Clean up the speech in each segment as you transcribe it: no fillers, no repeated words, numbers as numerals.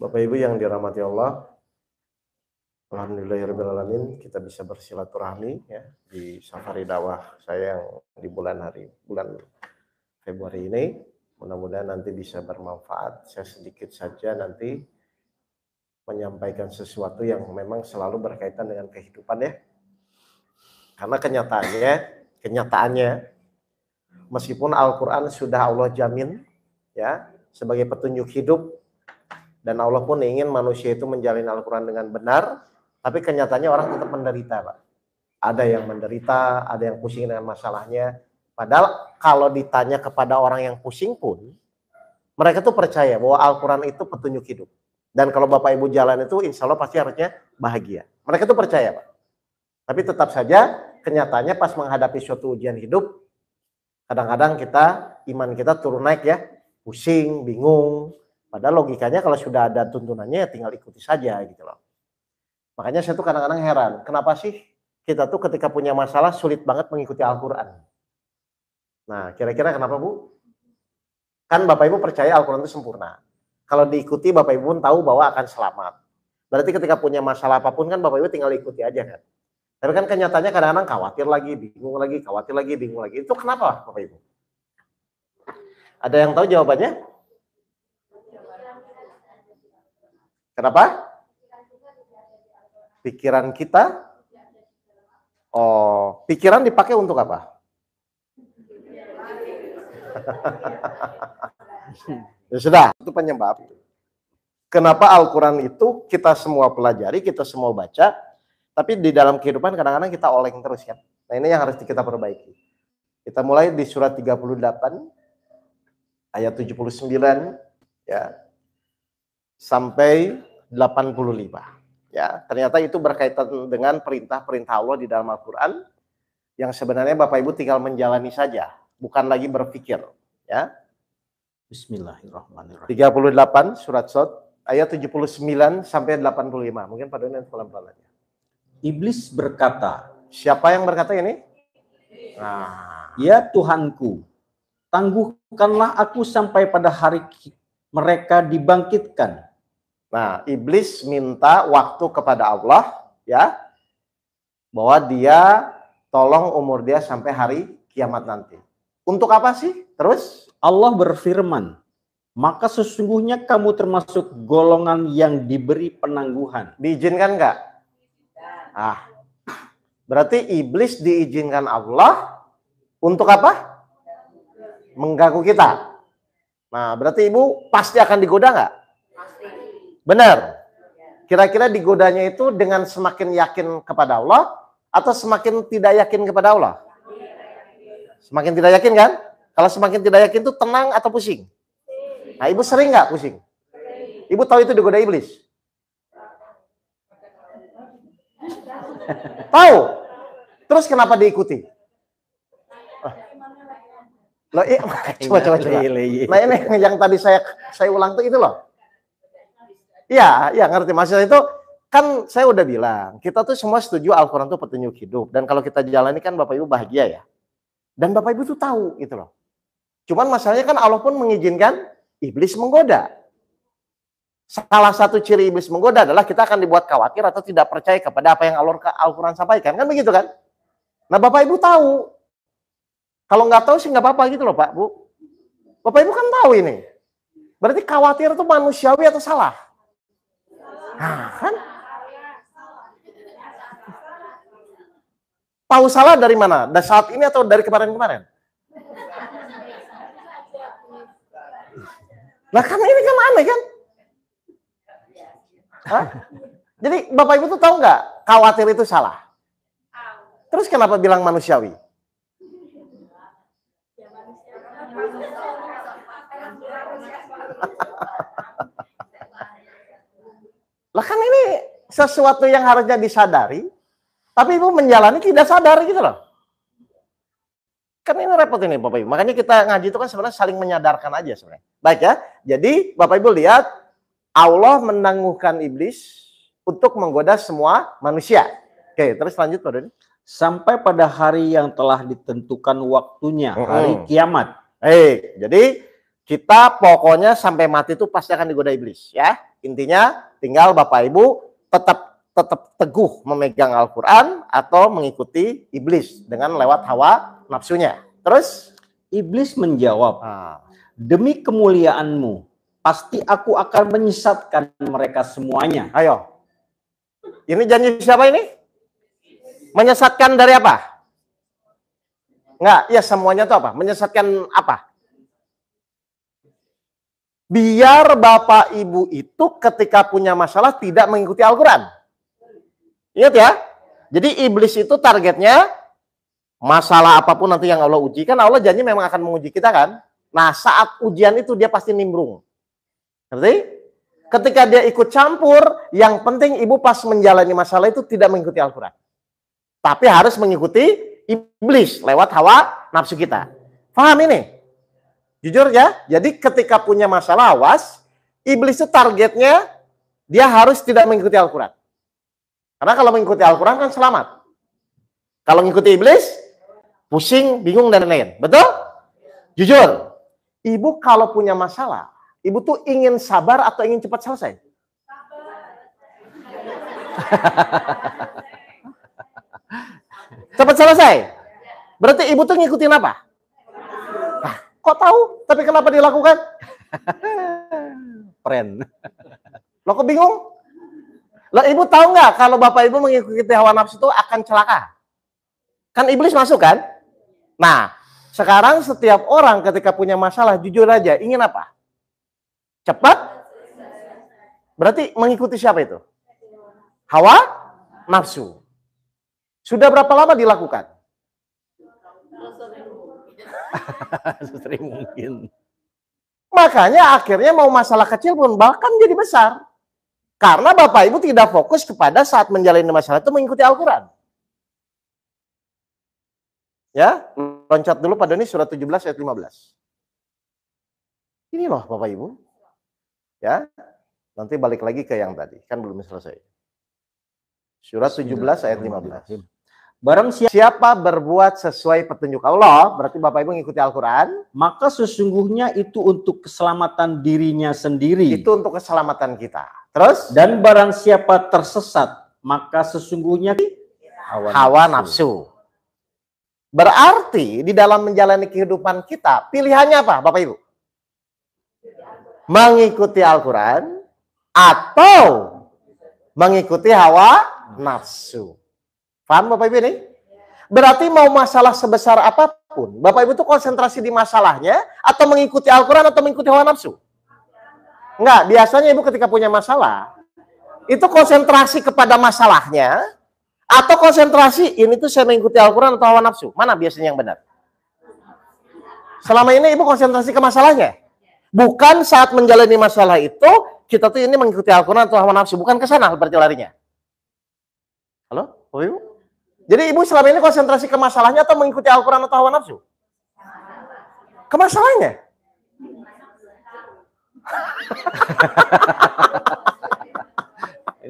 Bapak Ibu yang dirahmati Allah, alhamdulillahirrahmanirrahim, kita bisa bersilaturahmi ya di safari dakwah saya yang di bulan Februari ini. Mudah-mudahan nanti bisa bermanfaat. Saya sedikit saja nanti menyampaikan sesuatu yang memang selalu berkaitan dengan kehidupan ya. Karena kenyataannya meskipun Al-Qur'an sudah Allah jamin ya sebagai petunjuk hidup, dan Allah pun ingin manusia itu menjalani Al-Qur'an dengan benar, tapi kenyataannya orang tetap menderita, Pak. Ada yang menderita, ada yang pusing dengan masalahnya. Padahal kalau ditanya kepada orang yang pusing pun, mereka tuh percaya bahwa Al-Qur'an itu petunjuk hidup. Dan kalau Bapak Ibu jalan itu insya Allah pasti harusnya bahagia. Mereka tuh percaya, Pak. Tapi tetap saja kenyataannya pas menghadapi suatu ujian hidup, kadang-kadang iman kita turun naik ya, pusing, bingung. Padahal logikanya kalau sudah ada tuntunannya ya tinggal ikuti saja gitu loh. Makanya saya tuh kadang-kadang heran, kenapa sih kita tuh ketika punya masalah sulit banget mengikuti Al-Qur'an. Nah, kira-kira kenapa, Bu? Kan Bapak Ibu percaya Al-Qur'an itu sempurna. Kalau diikuti Bapak Ibu pun tahu bahwa akan selamat. Berarti ketika punya masalah apapun kan Bapak Ibu tinggal ikuti aja kan. Tapi kan kenyataannya kadang-kadang khawatir lagi, bingung lagi, khawatir lagi, bingung lagi. Itu kenapa Bapak Ibu? Ada yang tahu jawabannya? Kenapa? Pikiran kita? Oh, pikiran dipakai untuk apa? Ya sudah, itu penyebab. Kenapa Al-Qur'an itu kita semua pelajari, kita semua baca, tapi di dalam kehidupan kadang-kadang kita oleng terus kan. Nah, ini yang harus kita perbaiki. Kita mulai di surat 38 ayat 79 ya sampai 85. Ya, ternyata itu berkaitan dengan perintah-perintah Allah di dalam Al-Qur'an yang sebenarnya Bapak Ibu tinggal menjalani saja, bukan lagi berpikir, ya. Bismillahirrahmanirrahim. 38 surat Shad ayat 79 sampai 85. Mungkin Pak Doni pelan-pelan aja. Iblis berkata, siapa yang berkata ini? Nah, ya Tuhanku, tangguhkanlah aku sampai pada hari mereka dibangkitkan. Nah, iblis minta waktu kepada Allah ya, bahwa dia tolong umur dia sampai hari kiamat nanti. Untuk apa sih? Terus Allah berfirman, maka sesungguhnya kamu termasuk golongan yang diberi penangguhan. Diizinkan enggak? Ah, berarti iblis diizinkan Allah untuk apa? Mengganggu kita. Nah, berarti Ibu pasti akan digoda enggak? Benar. Kira-kira digodanya itu dengan semakin yakin kepada Allah atau semakin tidak yakin kepada Allah? Semakin tidak yakin kan? Kalau semakin tidak yakin itu tenang atau pusing? Nah, Ibu sering nggak pusing? Ibu tahu itu digoda iblis? Tahu? Terus kenapa diikuti? Loh, coba. Nah, ini yang tadi saya ulang tuh itu loh. Iya, ngerti maksudnya itu kan saya udah bilang, kita tuh semua setuju Al-Qur'an itu petunjuk hidup, dan kalau kita jalani kan Bapak Ibu bahagia ya. Dan Bapak Ibu tuh tahu gitu loh. Cuman masalahnya kan Allah pun mengizinkan iblis menggoda. Salah satu ciri iblis menggoda adalah kita akan dibuat khawatir atau tidak percaya kepada apa yang Al-Qur'an sampaikan, kan begitu kan? Nah, Bapak Ibu tahu. Kalau nggak tahu sih nggak apa-apa gitu loh Pak, Bu. Bapak Ibu kan tahu ini. Berarti khawatir itu manusiawi atau salah? Nah, kan? Tahu salah dari mana? Dari saat ini atau dari kemarin-kemarin? Nah, kan ini kan aneh kan? Hah? Jadi Bapak Ibu tuh tahu nggak khawatir itu salah? Terus kenapa bilang manusiawi? Lah kan ini sesuatu yang harusnya disadari, tapi Ibu menjalani tidak sadar gitu loh. Kan ini repot ini Bapak Ibu. Makanya kita ngaji itu kan sebenarnya saling menyadarkan aja sebenarnya. Baik ya. Jadi Bapak Ibu lihat, Allah menangguhkan iblis untuk menggoda semua manusia. Oke, terus lanjut Pak Doni. Sampai pada hari yang telah ditentukan waktunya, hari kiamat. Jadi Kita pokoknya sampai mati itu pasti akan digoda iblis, ya. Intinya tinggal Bapak Ibu tetap teguh memegang Al-Quran atau mengikuti iblis dengan lewat hawa nafsunya. Terus iblis menjawab, demi kemuliaanmu, pasti aku akan menyesatkan mereka semuanya. Ayo, ini janji siapa ini? Menyesatkan dari apa? Enggak, ya semuanya itu apa? Menyesatkan apa? Biar Bapak Ibu itu ketika punya masalah tidak mengikuti Al-Quran. Ingat ya, jadi iblis itu targetnya masalah apapun nanti yang Allah uji. Kan Allah janji memang akan menguji kita kan. Nah saat ujian itu dia pasti nimbrung. Ngerti? Ketika dia ikut campur, yang penting ibu pas menjalani masalah itu tidak mengikuti Al-Quran. Tapi harus mengikuti iblis lewat hawa nafsu kita. Paham ini? Jujur ya, jadi ketika punya masalah awas, iblis itu targetnya dia harus tidak mengikuti Al-Quran. Karena kalau mengikuti Al-Quran kan selamat. Kalau mengikuti iblis, pusing, bingung, dan lain-lain. Betul? Jujur, ibu kalau punya masalah, ibu tuh ingin sabar atau ingin cepat selesai? Cepat selesai. Berarti ibu tuh ngikutin apa? Nah, kok tahu? Tapi kenapa dilakukan? Friend. Lo kok bingung? Lo ibu tahu nggak kalau bapak ibu mengikuti hawa nafsu itu akan celaka? Kan iblis masuk kan? Nah, sekarang setiap orang ketika punya masalah, jujur aja, ingin apa? Cepat? Berarti mengikuti siapa itu? Hawa nafsu. Sudah berapa lama dilakukan? Sering mungkin. Makanya akhirnya mau masalah kecil pun bahkan jadi besar. Karena Bapak Ibu tidak fokus kepada saat menjalani masalah itu mengikuti Al-Quran. Ya, loncat dulu pada ini surat 17 ayat 15. Ini loh Bapak Ibu. Ya, nanti balik lagi ke yang tadi, kan belum selesai. Surat 17 ayat 15. Barang siapa berbuat sesuai petunjuk Allah, berarti Bapak Ibu mengikuti Al-Quran, maka sesungguhnya itu untuk keselamatan dirinya sendiri. Itu untuk keselamatan kita. Terus? Dan barang siapa tersesat, maka sesungguhnya hawa nafsu. Berarti di dalam menjalani kehidupan kita, pilihannya apa Bapak Ibu? Mengikuti Al-Quran atau mengikuti hawa nafsu. Paham Bapak Ibu ini? Berarti mau masalah sebesar apapun, Bapak Ibu tuh konsentrasi di masalahnya atau mengikuti Al-Quran atau mengikuti hawa nafsu? Enggak, biasanya Ibu ketika punya masalah, itu konsentrasi kepada masalahnya atau konsentrasi ini tuh saya mengikuti Al-Quran atau hawa nafsu? Mana biasanya yang benar? Selama ini Ibu konsentrasi ke masalahnya. Bukan saat menjalani masalah itu, kita tuh ini mengikuti Al-Quran atau hawa nafsu. Bukan ke sana berarti larinya. Halo, Bapak Ibu? Jadi Ibu selama ini konsentrasi ke masalahnya atau mengikuti Al-Quran atau hawa nafsu? Ke masalahnya.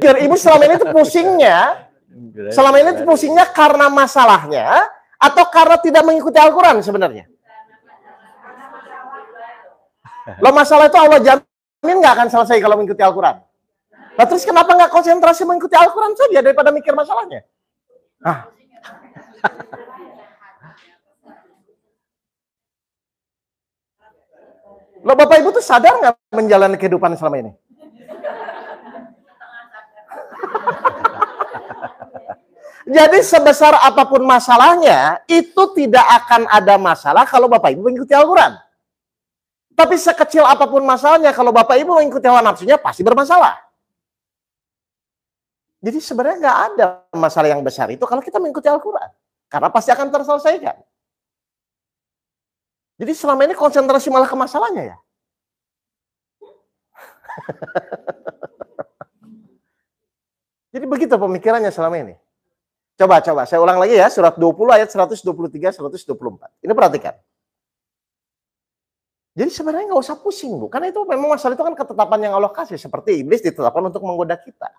Ibu selama ini tuh pusingnya, karena masalahnya atau karena tidak mengikuti Al-Quran sebenarnya? Lo masalah itu Allah jamin nggak akan selesai kalau mengikuti Al-Quran. Nah, terus kenapa nggak konsentrasi mengikuti Al-Quran saja daripada mikir masalahnya? Lo Bapak Ibu tuh sadar nggak menjalani kehidupan selama ini? Jadi sebesar apapun masalahnya, itu tidak akan ada masalah kalau Bapak Ibu mengikuti Al-Quran. Tapi sekecil apapun masalahnya, kalau Bapak Ibu mengikuti hawa nafsunya, pasti bermasalah. Jadi sebenarnya nggak ada masalah yang besar itu kalau kita mengikuti Al-Quran. Karena pasti akan terselesaikan. Jadi selama ini konsentrasi malah ke masalahnya ya. Jadi begitu pemikirannya selama ini. Coba saya ulang lagi ya, surat 20 ayat 123 124. Ini perhatikan. Jadi sebenarnya nggak usah pusing Bu, karena itu memang masalah itu kan ketetapan yang Allah kasih, seperti iblis ditetapkan untuk menggoda kita.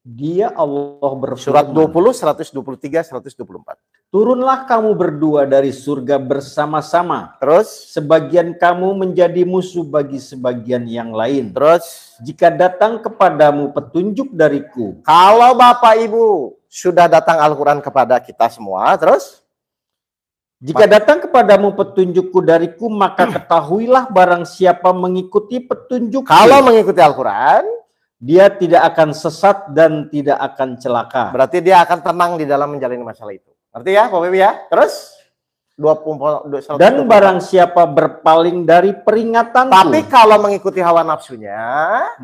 Dia Allah Surat berfirman, 20, 123, 124. turunlah kamu berdua dari surga bersama-sama. Terus, Sebagian kamu menjadi musuh bagi sebagian yang lain. terus, Jika datang kepadamu petunjuk dariku, kalau Bapak Ibu sudah datang Al-Quran kepada kita semua, terus, jika datang kepadamu petunjukku dariku, maka ketahuilah barang siapa mengikuti petunjuk. kalau mengikuti Al-Quran, dia tidak akan sesat dan tidak akan celaka. berarti dia akan tenang di dalam menjalani masalah itu. Ngerti ya, Bapak Ibu ya? Terus, 20, Dan barang siapa berpaling dari peringatanku, tapi kalau mengikuti hawa nafsunya,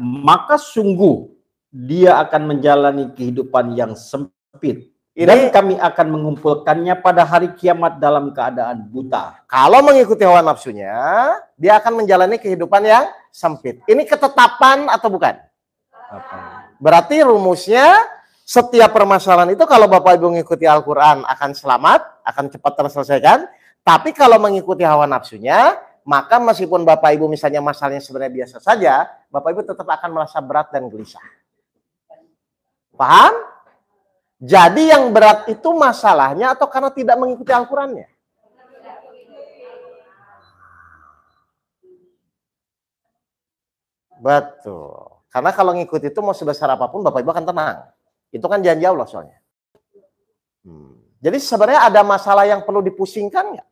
maka sungguh dia akan menjalani kehidupan yang sempit. Ini- Dan kami akan mengumpulkannya pada hari kiamat dalam keadaan buta. kalau mengikuti hawa nafsunya, dia akan menjalani kehidupan yang sempit. Ini ketetapan atau bukan? Berarti rumusnya setiap permasalahan itu kalau Bapak Ibu mengikuti Al-Quran akan selamat, akan cepat terselesaikan. Tapi kalau mengikuti hawa nafsunya, maka meskipun Bapak Ibu misalnya masalahnya sebenarnya biasa saja, Bapak Ibu tetap akan merasa berat dan gelisah. Paham? Jadi yang berat itu masalahnya atau karena tidak mengikuti Al-Qurannya? Betul. Karena kalau ngikut itu mau sebesar apapun Bapak Ibu akan tenang. Itu kan janji Allah soalnya. Jadi sebenarnya ada masalah yang perlu dipusingkan nggak?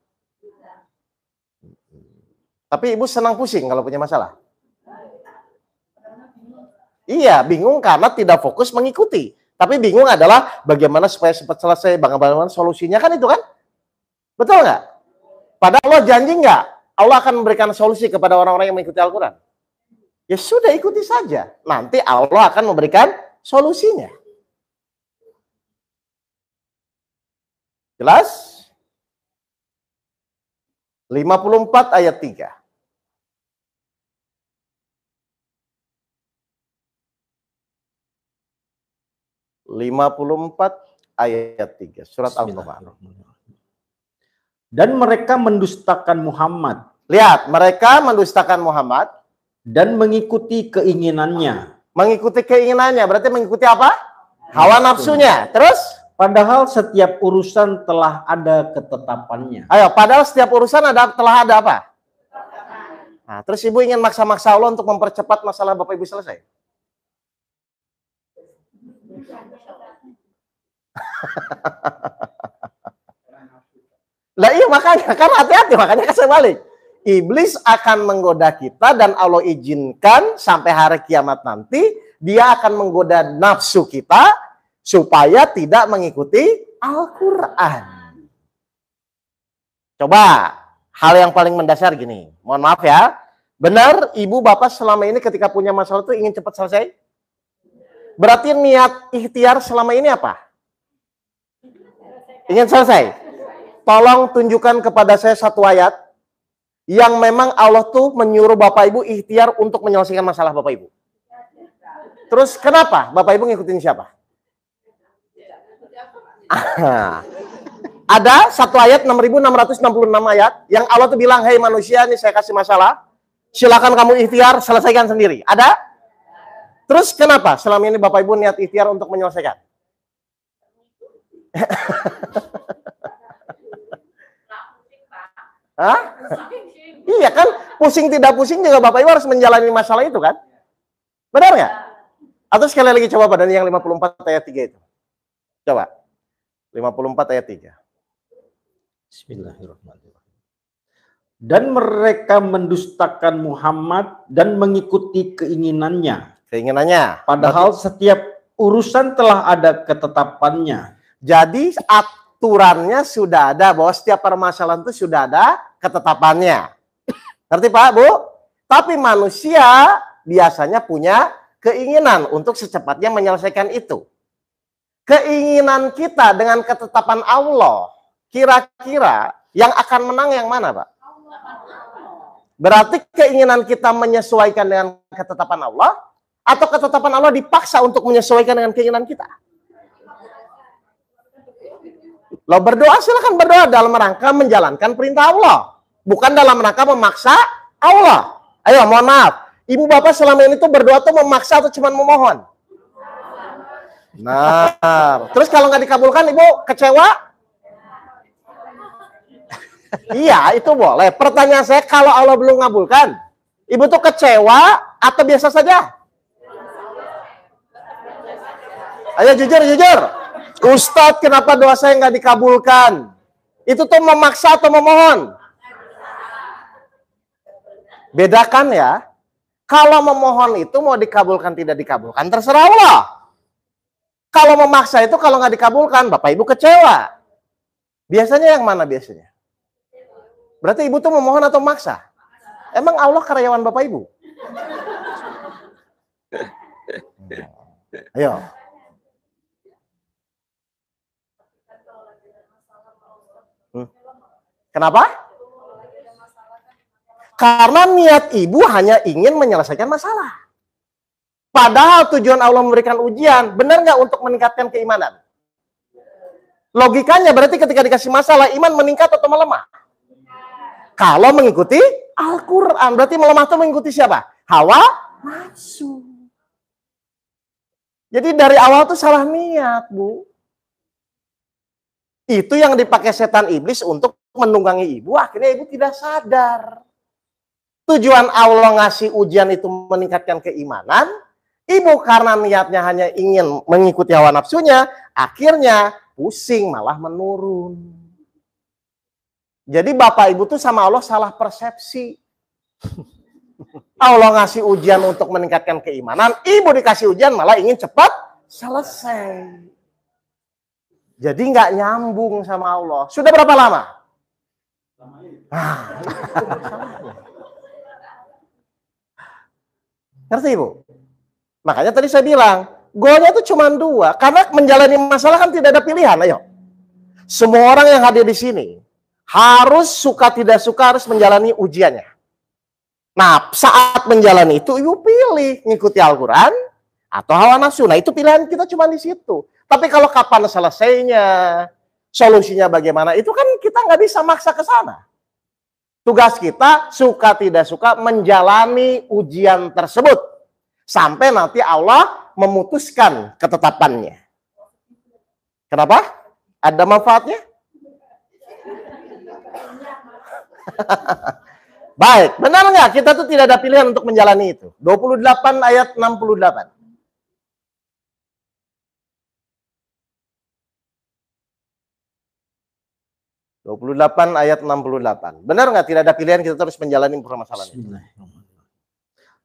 Tapi Ibu senang pusing kalau punya masalah? Iya, bingung karena tidak fokus mengikuti. Tapi bingung adalah bagaimana supaya cepat selesai, bagaimana solusinya, kan itu kan? Betul nggak? Padahal Allah janji nggak? Allah akan memberikan solusi kepada orang-orang yang mengikuti Al-Quran. Ya sudah, ikuti saja. Nanti Allah akan memberikan solusinya. Jelas? 54 ayat 3. ayat 3. Surat Al-Qamar. Dan mereka mendustakan Muhammad. Lihat, mereka mendustakan Muhammad. Dan mengikuti keinginannya. Mengikuti keinginannya, berarti mengikuti apa? Hawa nafsunya. Terus? Padahal setiap urusan telah ada ketetapannya. Ayo, padahal setiap urusan telah ada apa? Nah, terus Ibu ingin maksa-maksa Allah untuk mempercepat masalah Bapak Ibu selesai? Lah iya makanya, kan hati-hati, makanya kasih balik. Iblis akan menggoda kita dan Allah izinkan sampai hari kiamat nanti dia akan menggoda nafsu kita supaya tidak mengikuti Al-Quran. Coba hal yang paling mendasar gini, mohon maaf ya, benar Ibu Bapak selama ini ketika punya masalah itu ingin cepat selesai? Berarti niat ikhtiar selama ini apa? Ingin selesai? Tolong tunjukkan kepada saya satu ayat yang memang Allah tuh menyuruh Bapak Ibu ikhtiar untuk menyelesaikan masalah Bapak Ibu. Terus kenapa Bapak Ibu ngikutin siapa? Ada satu ayat 6.666 ayat yang Allah tuh bilang, hei manusia, ini saya kasih masalah, silakan kamu ikhtiar, selesaikan sendiri. Ada? Terus kenapa selama ini Bapak Ibu niat ikhtiar untuk menyelesaikan? Hah? Iya kan, pusing tidak pusing juga Bapak Ibu harus menjalani masalah itu kan? Benar nggak? Atau sekali lagi coba pada yang 54 ayat 3 itu. Coba. 54 ayat 3. Bismillahirrahmanirrahim. Dan mereka mendustakan Muhammad dan mengikuti keinginannya. Keinginannya. Padahal setiap urusan telah ada ketetapannya. Jadi aturannya sudah ada, bahwa setiap permasalahan itu sudah ada ketetapannya. Ngerti Pak, Bu? Tapi manusia biasanya punya keinginan untuk secepatnya menyelesaikan itu. Keinginan kita dengan ketetapan Allah, kira-kira yang akan menang yang mana, Pak? Berarti keinginan kita menyesuaikan dengan ketetapan Allah, atau ketetapan Allah dipaksa untuk menyesuaikan dengan keinginan kita? Lo berdoa, silakan berdoa dalam rangka menjalankan perintah Allah, bukan dalam rangka memaksa Allah. Ayo, mohon maaf, Ibu Bapak selama ini tuh berdoa tuh memaksa atau cuma memohon? Nah, terus kalau nggak dikabulkan, Ibu kecewa? Iya, itu boleh. Pertanyaan saya, kalau Allah belum ngabulkan, Ibu tuh kecewa atau biasa saja? Ayo jujur. Ustadz, kenapa doa saya nggak dikabulkan? Itu tuh memaksa atau memohon? Bedakan ya. Kalau memohon itu mau dikabulkan tidak dikabulkan, terserah Allah. Kalau memaksa itu kalau nggak dikabulkan, Bapak Ibu kecewa. Biasanya yang mana biasanya? Berarti Ibu tuh memohon atau memaksa? Emang Allah karyawan Bapak Ibu? Ayo. Kenapa? Karena niat Ibu hanya ingin menyelesaikan masalah. Padahal tujuan Allah memberikan ujian, benar nggak untuk meningkatkan keimanan? Logikanya berarti ketika dikasih masalah, iman meningkat atau melemah? Kalau mengikuti Al-Quran, berarti melemah itu mengikuti siapa? Hawa nafsu. Jadi dari awal tuh salah niat, Bu. Itu yang dipakai setan iblis untuk menunggangi Ibu, akhirnya Ibu tidak sadar. Tujuan Allah ngasih ujian itu meningkatkan keimanan, Ibu karena niatnya hanya ingin mengikuti hawa nafsunya, akhirnya pusing malah menurun. Jadi Bapak Ibu tuh sama Allah salah persepsi. Allah ngasih ujian untuk meningkatkan keimanan, Ibu dikasih ujian malah ingin cepat selesai. Jadi nggak nyambung sama Allah. Sudah berapa lama? Ngerti Ibu? Makanya tadi saya bilang, goalnya itu cuma dua. Karena menjalani masalah kan tidak ada pilihan. Ayo. Semua orang yang hadir di sini harus suka tidak suka harus menjalani ujiannya. Nah, saat menjalani itu Ibu pilih ngikuti Al-Quran atau hawa nafsu. Nah, itu pilihan kita cuma di situ. Tapi kalau kapan selesainya, solusinya bagaimana, itu kan kita nggak bisa maksa ke sana. Tugas kita suka tidak suka menjalani ujian tersebut. Sampai nanti Allah memutuskan ketetapannya. Kenapa? Ada manfaatnya? Baik, benar nggak? Kita tuh tidak ada pilihan untuk menjalani itu. 28 ayat 68. ayat 68. Benar nggak tidak ada pilihan, kita terus menjalani permasalahan itu.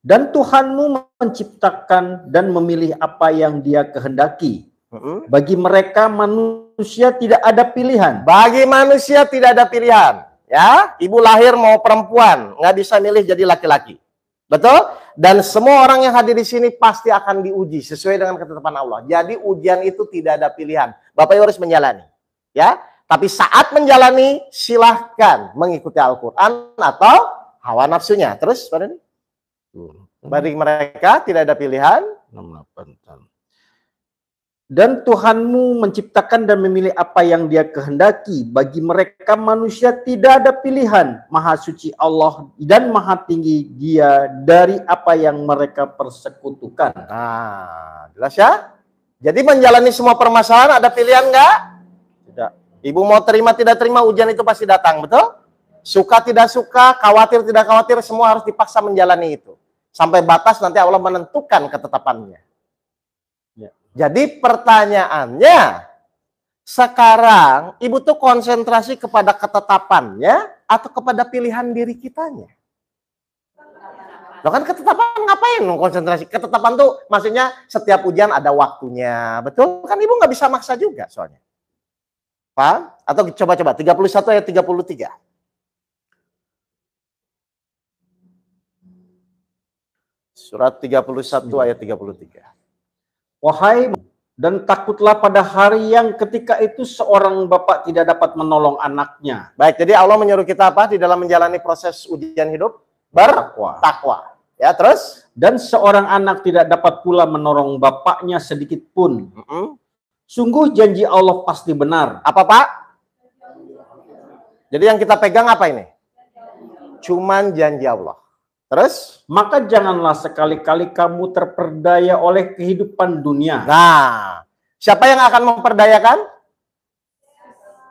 Dan Tuhanmu menciptakan dan memilih apa yang Dia kehendaki. Bagi mereka manusia tidak ada pilihan. Bagi manusia tidak ada pilihan. Ya, Ibu lahir mau perempuan, nggak bisa milih jadi laki-laki. Betul? Dan semua orang yang hadir di sini pasti akan diuji sesuai dengan ketetapan Allah. Jadi ujian itu tidak ada pilihan. Bapak Ibu harus menjalani. Ya, tapi saat menjalani silahkan mengikuti Al-Quran atau hawa nafsunya. Terus, pada ini? Bagi mereka tidak ada pilihan. 68. Dan Tuhanmu menciptakan dan memilih apa yang Dia kehendaki. Bagi mereka manusia tidak ada pilihan. Maha suci Allah dan maha tinggi Dia dari apa yang mereka persekutukan. Nah, jelas ya? Jadi menjalani semua permasalahan ada pilihan nggak? Tidak. Ibu mau terima tidak terima, ujian itu pasti datang, betul? Suka tidak suka, khawatir tidak khawatir, semua harus dipaksa menjalani itu. Sampai batas nanti Allah menentukan ketetapannya. Ya. Jadi pertanyaannya, sekarang Ibu tuh konsentrasi kepada ketetapannya atau kepada pilihan diri kitanya? Loh kan ketetapan ngapain konsentrasi? Ketetapan tuh maksudnya setiap ujian ada waktunya, betul? Kan Ibu nggak bisa maksa juga soalnya. Paham? Atau coba-coba 31 ayat 33. Surat 31 ayat 33. Wahai, dan takutlah pada hari yang ketika itu seorang bapak tidak dapat menolong anaknya. Baik, jadi Allah menyuruh kita apa di dalam menjalani proses ujian hidup? Bertakwa. Ya, terus? Dan seorang anak tidak dapat pula menolong bapaknya sedikit pun. Sungguh janji Allah pasti benar. Apa Pak? Jadi yang kita pegang apa ini? Cuman janji Allah. Terus? Maka janganlah sekali-kali kamu terperdaya oleh kehidupan dunia. Nah, Siapa yang akan memperdayakan?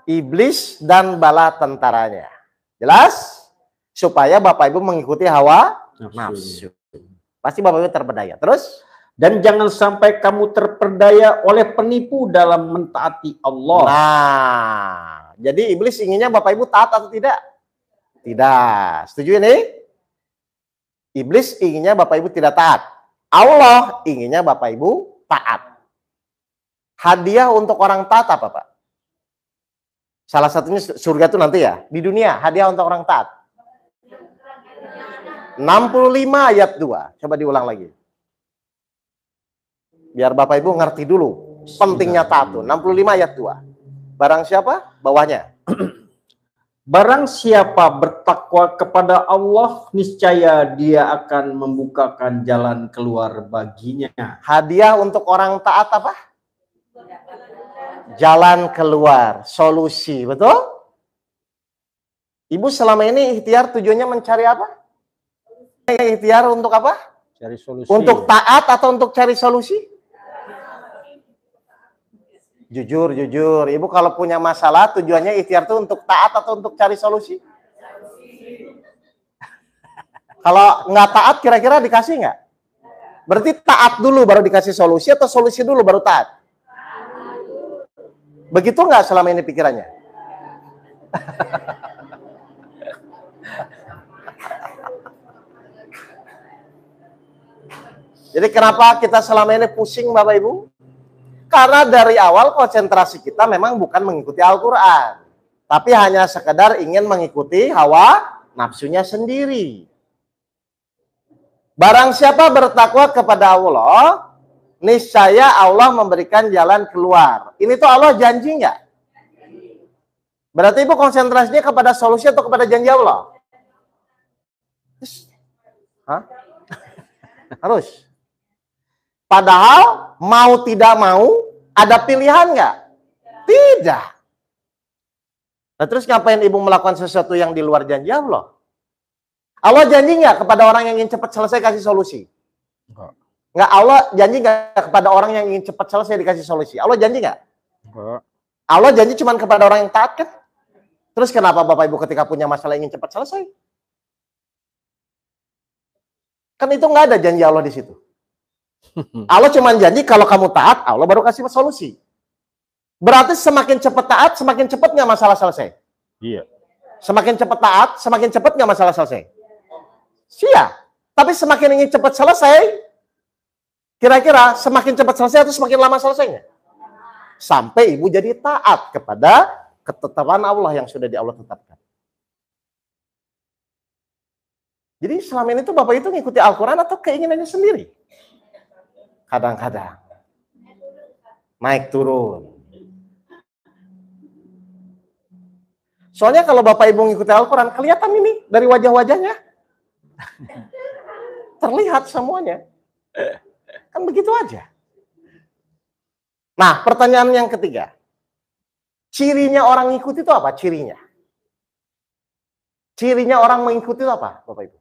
Iblis dan bala tentaranya. Jelas? Supaya Bapak Ibu mengikuti hawa nafsu. Pasti Bapak Ibu terperdaya. Terus? Dan jangan sampai kamu terperdaya oleh penipu dalam mentaati Allah. Nah, jadi iblis inginnya Bapak Ibu taat atau tidak? Tidak. Setuju ini? Iblis inginnya Bapak Ibu tidak taat. Allah inginnya Bapak Ibu taat. Hadiah untuk orang taat apa, Pak? Salah satunya surga itu nanti ya. Di dunia, hadiah untuk orang taat. 65 ayat 2. Coba diulang lagi. Biar Bapak Ibu ngerti dulu pentingnya taat. 65 ayat 2. Barang siapa? Bawahnya. Barang siapa bertakwa kepada Allah, niscaya dia akan membukakan jalan keluar baginya. Hadiah untuk orang taat apa? Jalan keluar, solusi, betul? Ibu selama ini ikhtiar tujuannya mencari apa? Ikhtiar untuk apa? Cari solusi. Untuk taat atau untuk cari solusi? Jujur, Ibu kalau punya masalah tujuannya ikhtiar itu untuk taat atau untuk cari solusi? Kalau nggak taat kira-kira dikasih nggak? Berarti taat dulu baru dikasih solusi atau solusi dulu baru taat? Begitu nggak selama ini pikirannya? Jadi kenapa kita selama ini pusing Bapak Ibu? Karena dari awal konsentrasi kita memang bukan mengikuti Al-Quran. Tapi hanya sekedar ingin mengikuti hawa nafsunya sendiri. Barang siapa bertakwa kepada Allah, niscaya Allah memberikan jalan keluar. Ini tuh Allah janji nggak? Berarti Ibu konsentrasinya kepada solusi atau kepada janji Allah? Hah? Harus. Padahal mau tidak mau ada pilihan nggak? Tidak. Nah terus ngapain Ibu melakukan sesuatu yang di luar janji Allah? Allah janji nggak kepada orang yang ingin cepat selesai kasih solusi? Nggak. Allah janji nggak kepada orang yang ingin cepat selesai dikasih solusi? Allah janji nggak? Allah janji cuma kepada orang yang taat kan? Terus kenapa Bapak Ibu ketika punya masalah ingin cepat selesai? Kan itu nggak ada janji Allah di situ. Allah cuma janji kalau kamu taat, Allah baru kasih solusi. Berarti semakin cepat taat, semakin cepat nggak masalah selesai? Iya. Semakin cepat taat, semakin cepat nggak masalah selesai? Iya. Tapi semakin ingin cepat selesai, kira-kira semakin cepat selesai atau semakin lama selesainya? Sampai Ibu jadi taat kepada ketetapan Allah yang sudah di Allah tetapkan. Jadi selama ini tuh Bapak itu ngikuti Al-Quran atau keinginannya sendiri? Kadang-kadang naik turun. Soalnya kalau Bapak Ibu ngikuti Al-Quran, kelihatan ini dari wajah-wajahnya. Terlihat semuanya. Kan begitu aja. Nah, pertanyaan yang ketiga. Cirinya orang ngikuti itu apa? Cirinya. Cirinya orang mengikuti itu apa, Bapak Ibu?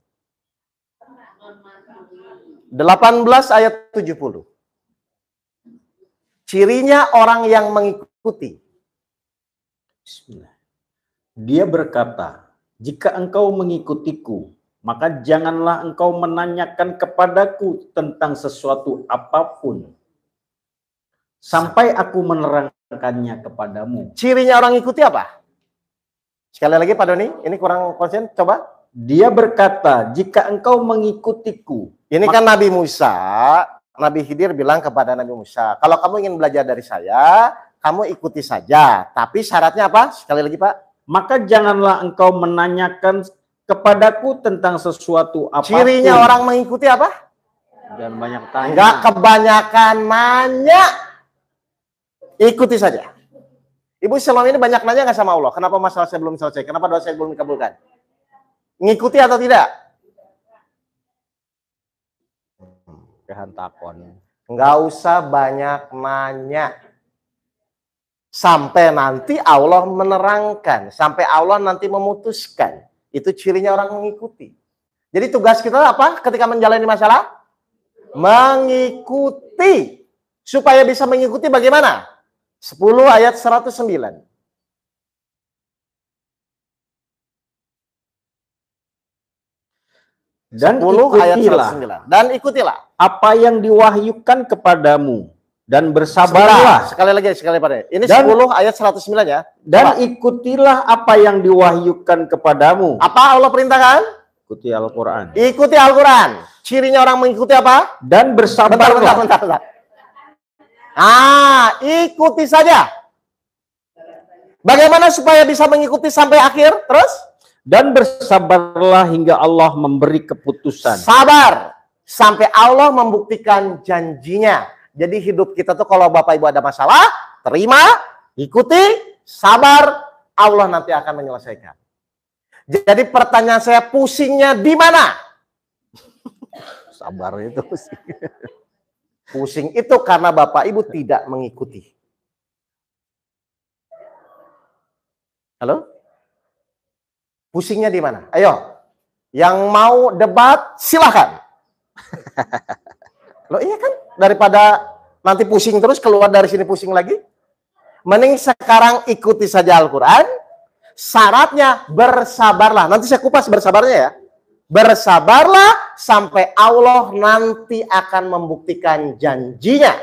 18 ayat 70. Cirinya orang yang mengikuti. Bismillah. Dia berkata, jika engkau mengikutiku, maka janganlah engkau menanyakan kepadaku tentang sesuatu apapun, sampai aku menerangkannya kepadamu. Cirinya orang ngikuti apa? Sekali lagi Pak Doni, ini kurang konsen, coba. Dia berkata, jika engkau mengikutiku. Ini kan Nabi Musa, Nabi Khidir bilang kepada Nabi Musa, kalau kamu ingin belajar dari saya, kamu ikuti saja. Tapi syaratnya apa? Sekali lagi Pak. Maka janganlah engkau menanyakan kepadaku tentang sesuatu apapun. Cirinya orang mengikuti apa? Jangan banyak tanya. Enggak kebanyakan nanya. Ikuti saja. Ibu selama ini banyak nanya nggak sama Allah? Kenapa masalah saya belum selesai? Kenapa doa saya belum dikabulkan? Ngikuti atau tidak? Kehantakon. Nggak usah banyak nanya. Sampai nanti Allah menerangkan. Sampai Allah nanti memutuskan. Itu cirinya orang mengikuti. Jadi tugas kita apa ketika menjalani masalah? Mengikuti. Supaya bisa mengikuti bagaimana? 10 ayat 109. Dan 10 ayat ikutilah 109. Dan ikutilah apa yang diwahyukan kepadamu dan bersabarlah. Sekali lagi. Ini Dan- 10 ayat 109 ya. Dan Coba. ikutilah apa yang diwahyukan kepadamu. Apa Allah perintahkan? Ikuti Al-Quran. Ikuti Al-Quran. Cirinya orang mengikuti apa? Dan bersabarlah. Bentar. Ikuti saja. Bagaimana supaya bisa mengikuti sampai akhir? Terus? Dan bersabarlah hingga Allah memberi keputusan. Sabar. Sampai Allah membuktikan janjinya. Jadi hidup kita tuh kalau Bapak Ibu ada masalah, terima, ikuti, sabar, Allah nanti akan menyelesaikan. Jadi pertanyaan saya, pusingnya di mana? Sabar itu. Pusing itu karena Bapak Ibu tidak mengikuti. Halo? Pusingnya di mana? Ayo. Yang mau debat, silakan. Loh iya kan? Daripada nanti pusing terus, keluar dari sini pusing lagi. Mending sekarang ikuti saja Al-Quran. Syaratnya bersabarlah. Nanti saya kupas bersabarnya ya. Bersabarlah sampai Allah nanti akan membuktikan janjinya.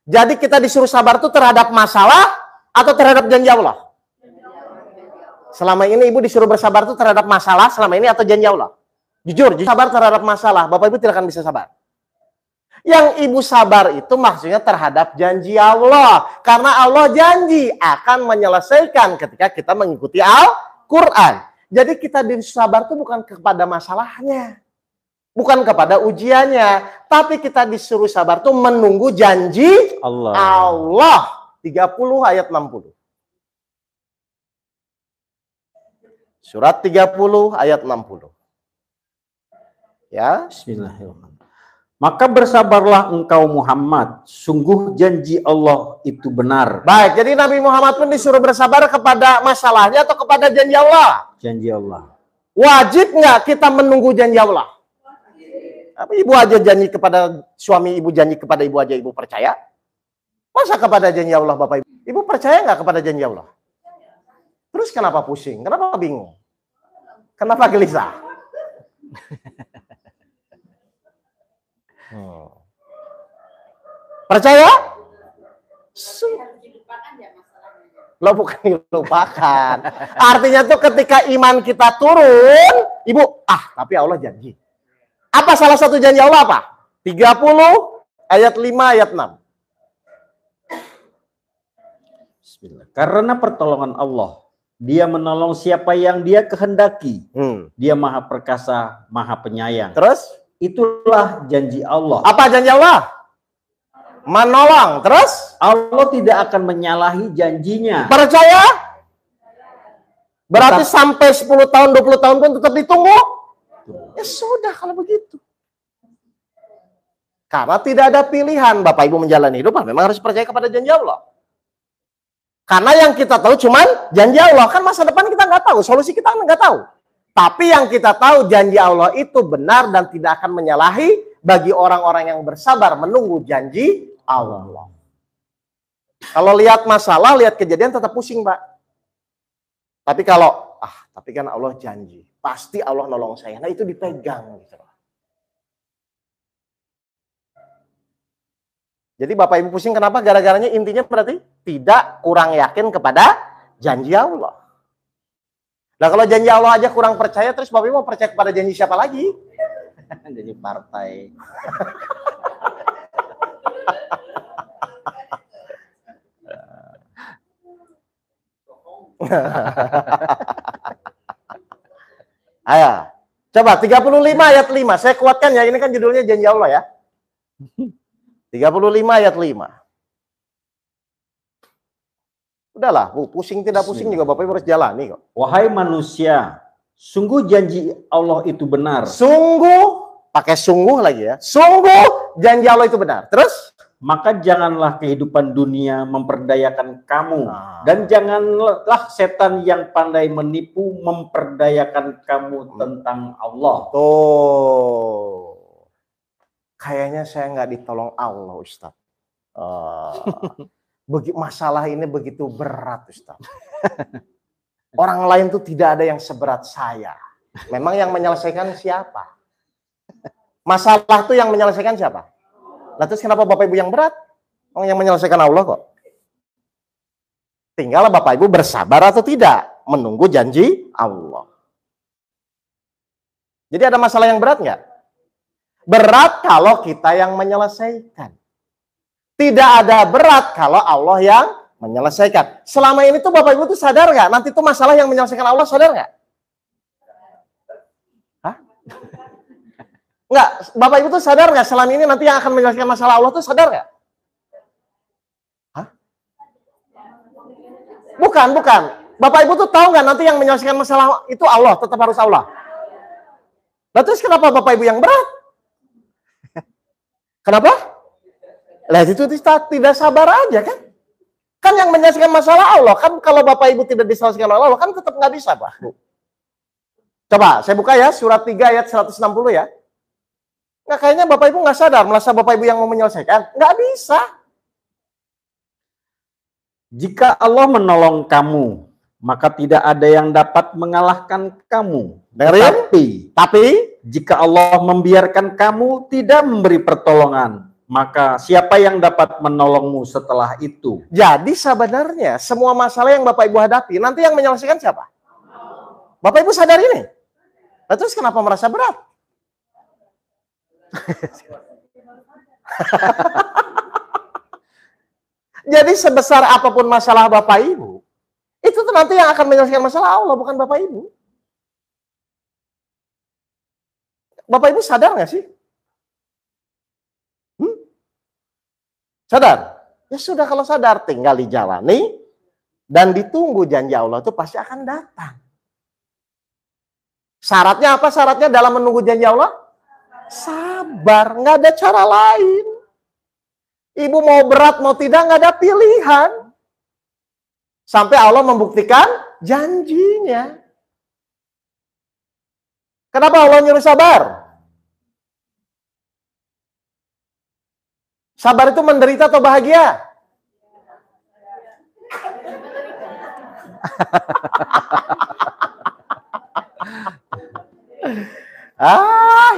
Jadi kita disuruh sabar itu terhadap masalah atau terhadap janji Allah? Selama ini ibu disuruh bersabar itu terhadap masalah selama ini atau janji Allah? Jujur, sabar terhadap masalah. Bapak Ibu tidak akan bisa sabar. Yang ibu sabar itu maksudnya terhadap janji Allah. Karena Allah janji akan menyelesaikan ketika kita mengikuti Al-Quran. Jadi kita disuruh sabar itu bukan kepada masalahnya. Bukan kepada ujiannya. Tapi kita disuruh sabar itu menunggu janji Allah. 30 ayat 60. Surat 30 ayat 60. Ya. Bismillahirrahmanirrahim. Maka bersabarlah engkau Muhammad, sungguh janji Allah itu benar. Baik, jadi Nabi Muhammad pun disuruh bersabar kepada masalahnya atau kepada janji Allah? Janji Allah. Wajib nggak kita menunggu janji Allah? Apa ibu aja janji kepada suami, ibu janji kepada ibu aja ibu percaya? Masa kepada janji Allah Bapak Ibu? Ibu percaya nggak kepada janji Allah? Terus kenapa pusing? Kenapa bingung? Kenapa gelisah? Percaya? Lo bukan dilupakan. Artinya tuh ketika iman kita turun, ibu, tapi Allah janji. Apa salah satu janji Allah apa? 30 ayat 5 ayat 6. Bismillah. Karena pertolongan Allah, Dia menolong siapa yang Dia kehendaki. Dia Maha Perkasa, Maha Penyayang. Terus? Itulah janji Allah. Apa janji Allah? Menolong. Terus? Allah tidak akan menyalahi janjinya. Percaya? Berarti sampai 10 tahun, 20 tahun pun tetap ditunggu? Ya sudah kalau begitu. Karena tidak ada pilihan Bapak Ibu menjalani hidup, memang harus percaya kepada janji Allah. Karena yang kita tahu cuman janji Allah. Kan masa depan kita nggak tahu, solusi kita nggak tahu. Tapi yang kita tahu janji Allah itu benar dan tidak akan menyalahi bagi orang-orang yang bersabar menunggu janji Allah. Kalau lihat masalah, lihat kejadian tetap pusing, Pak. Tapi kalau, tapi kan Allah janji. Pasti Allah nolong saya. Nah itu dipegang. Gitu. Jadi Bapak Ibu pusing kenapa? Gara-garanya intinya berarti tidak kurang yakin kepada janji Allah. Nah kalau janji Allah aja kurang percaya, terus Bapak Ibu mau percaya kepada janji siapa lagi? Jadi partai. Ayo, coba 35 ayat 5. Saya kuatkan ya, ini kan judulnya janji Allah ya. 35 ayat 5. Udahlah, Bu, pusing tidak pusing juga Bapak Ibu harus jalani kok. Wahai manusia, sungguh janji Allah itu benar. Sungguh, pakai sungguh lagi ya. Sungguh janji Allah itu benar. Terus? Maka janganlah kehidupan dunia memperdayakan kamu. Dan janganlah setan yang pandai menipu memperdayakan kamu tentang Allah. Tuh. Kayaknya saya nggak ditolong Allah, Ustaz. Masalah ini begitu berat, Ustaz. Orang lain tuh tidak ada yang seberat saya. Memang yang menyelesaikan siapa? Masalah tuh yang menyelesaikan siapa? Lah terus kenapa Bapak Ibu yang berat? Oh, yang menyelesaikan Allah kok. Tinggal Bapak Ibu bersabar atau tidak menunggu janji Allah. Jadi ada masalah yang berat nggak? Berat kalau kita yang menyelesaikan. Tidak ada berat kalau Allah yang menyelesaikan. Selama ini tuh Bapak Ibu tuh sadar nggak? Nanti tuh masalah yang menyelesaikan Allah, sadar nggak? Hah? Nggak, Bapak Ibu tuh sadar nggak? Selama ini nanti yang akan menyelesaikan masalah Allah tuh sadar nggak? Hah? Bukan. Bapak Ibu tuh tahu nggak nanti yang menyelesaikan masalah itu Allah, tetap harus Allah. Nah terus kenapa Bapak Ibu yang berat? Kenapa? Lah itu tidak sabar aja kan? Kan yang menyelesaikan masalah Allah. Kan kalau Bapak Ibu tidak diselesaikan oleh Allah, kan tetap nggak bisa, Pak. Coba saya buka ya, surat 3 ayat 160 ya. Nggak, kayaknya Bapak Ibu nggak sadar, merasa Bapak Ibu yang mau menyelesaikan. Nggak bisa. Jika Allah menolong kamu, maka tidak ada yang dapat mengalahkan kamu. Tapi jika Allah membiarkan kamu tidak memberi pertolongan, maka siapa yang dapat menolongmu setelah itu? Jadi sebenarnya semua masalah yang Bapak Ibu hadapi, nanti yang menyelesaikan siapa? Bapak Ibu sadar ini? Nah, terus kenapa merasa berat? Jadi sebesar apapun masalah Bapak Ibu, itu tuh nanti yang akan menyelesaikan masalah Allah, bukan Bapak Ibu. Bapak Ibu sadar nggak sih? Sadar? Ya sudah, kalau sadar tinggal dijalani dan ditunggu janji Allah itu pasti akan datang. Syaratnya apa? Syaratnya dalam menunggu janji Allah? Sabar, nggak ada cara lain. Ibu mau berat mau tidak nggak ada pilihan. Sampai Allah membuktikan janjinya. Kenapa Allah nyuruh sabar? Sabar itu menderita atau bahagia?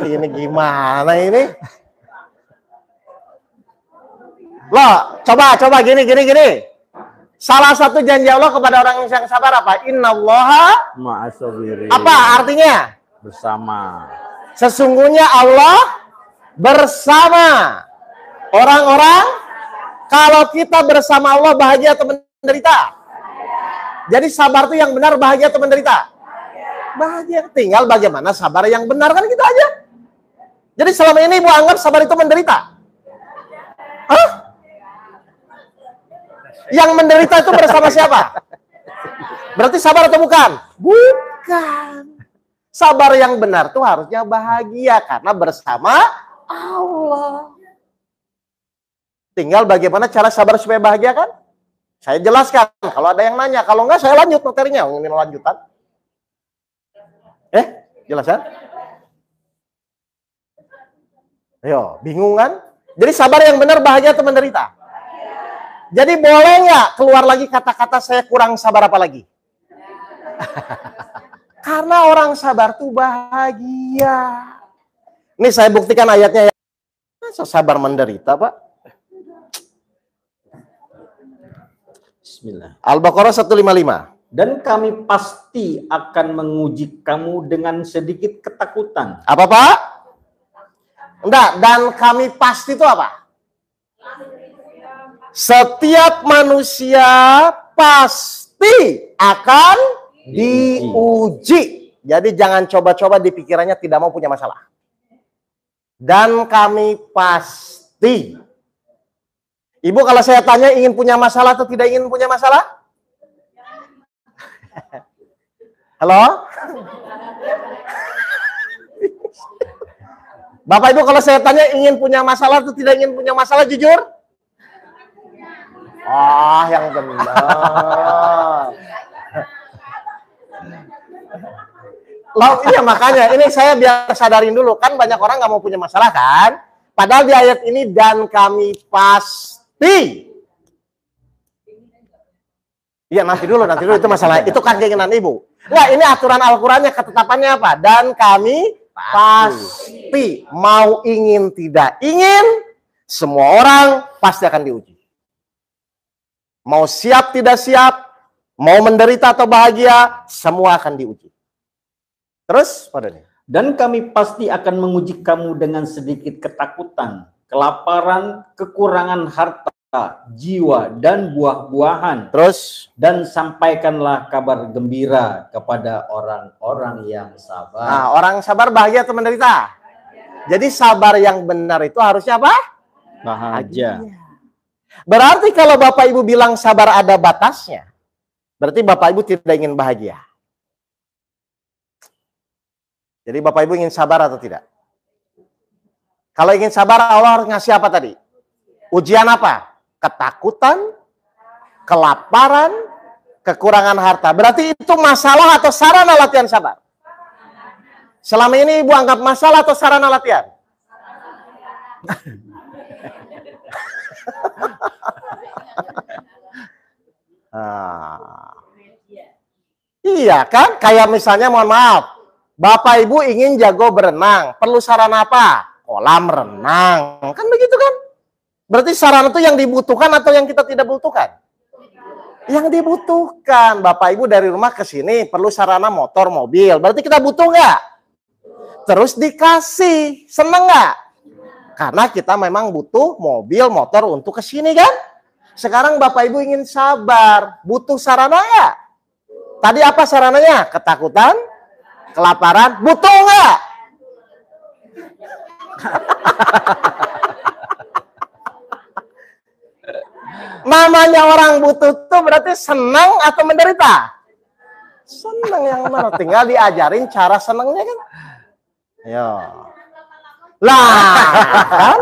Ini gimana ini? Loh, coba gini. Salah satu janji Allah kepada orang yang sabar apa? Innallaha ma'as-sabirin. Apa artinya? Bersama. Sesungguhnya Allah bersama orang-orang. Kalau kita bersama Allah bahagia atau menderita? Jadi sabar itu yang benar bahagia atau menderita? Bahagia. Tinggal bagaimana sabar yang benar, kan gitu aja. Jadi selama ini Ibu anggap sabar itu menderita? Hah? Yang menderita itu bersama siapa? Berarti sabar atau bukan? Bukan. Sabar yang benar tuh harusnya bahagia karena bersama Allah. Tinggal bagaimana cara sabar supaya bahagia kan? Saya jelaskan. Kalau ada yang nanya, kalau enggak saya lanjut materinya. Ini lanjutan. Jelasan? Ayo, bingung kan? Jadi sabar yang benar bahagia atau menderita? Jadi boleh nggak keluar lagi kata-kata saya kurang sabar apa lagi? Karena orang sabar tuh bahagia. Ini saya buktikan ayatnya ya. Masa sabar menderita, Pak? Bismillah. Al-Baqarah 155. Dan kami pasti akan menguji kamu dengan sedikit ketakutan. Apa, Pak? Enggak, dan kami pasti itu apa? Setiap manusia pasti akan diuji. Jadi jangan coba-coba di pikirannya tidak mau punya masalah. Dan kami pasti. Ibu kalau saya tanya ingin punya masalah atau tidak ingin punya masalah? Halo? Bapak Ibu kalau saya tanya ingin punya masalah atau tidak ingin punya masalah, jujur? Yang benar. Loh, iya makanya ini saya biar sadarin dulu, kan banyak orang nggak mau punya masalah kan? Padahal di ayat ini dan kami pasti Iya, nanti dulu itu masalah. Itu kan keinginan ibu. Wah, ini aturan Al-Qur'annya, ketetapannya apa? Dan kami pasti mau ingin tidak ingin, semua orang pasti akan diuji. Mau siap tidak siap, mau menderita atau bahagia, semua akan diuji. Terus, Pak Doni? Dan kami pasti akan menguji kamu dengan sedikit ketakutan, kelaparan, kekurangan harta, jiwa, dan buah-buahan. Terus, dan sampaikanlah kabar gembira kepada orang-orang yang sabar. Nah, orang sabar bahagia atau menderita? Jadi sabar yang benar itu harusnya apa? Bahagia. Berarti kalau Bapak Ibu bilang sabar ada batasnya, berarti Bapak Ibu tidak ingin bahagia. Jadi Bapak Ibu ingin sabar atau tidak? Kalau ingin sabar, Allah harus ngasih apa tadi? Ujian apa? Ketakutan, kelaparan, kekurangan harta. Berarti itu masalah atau sarana latihan sabar? Selama ini Ibu anggap masalah atau sarana latihan? Iya kan? Kayak misalnya mohon maaf, Bapak Ibu ingin jago berenang, perlu sarana apa? Kolam renang. Kan begitu kan? Berarti sarana itu yang dibutuhkan atau yang kita tidak butuhkan? Yang dibutuhkan. Bapak Ibu dari rumah ke sini perlu sarana motor, mobil. Berarti kita butuh nggak? Terus dikasih. Seneng nggak? Karena kita memang butuh mobil, motor untuk ke sini kan? Sekarang Bapak Ibu ingin sabar. Butuh sarana nggak? Tadi apa sarananya? Ketakutan, kelaparan. Butuh nggak? Namanya orang butuh itu berarti senang atau menderita? Senang yang mana? Tinggal diajarin cara senangnya kan? Ayo. Lah, kan?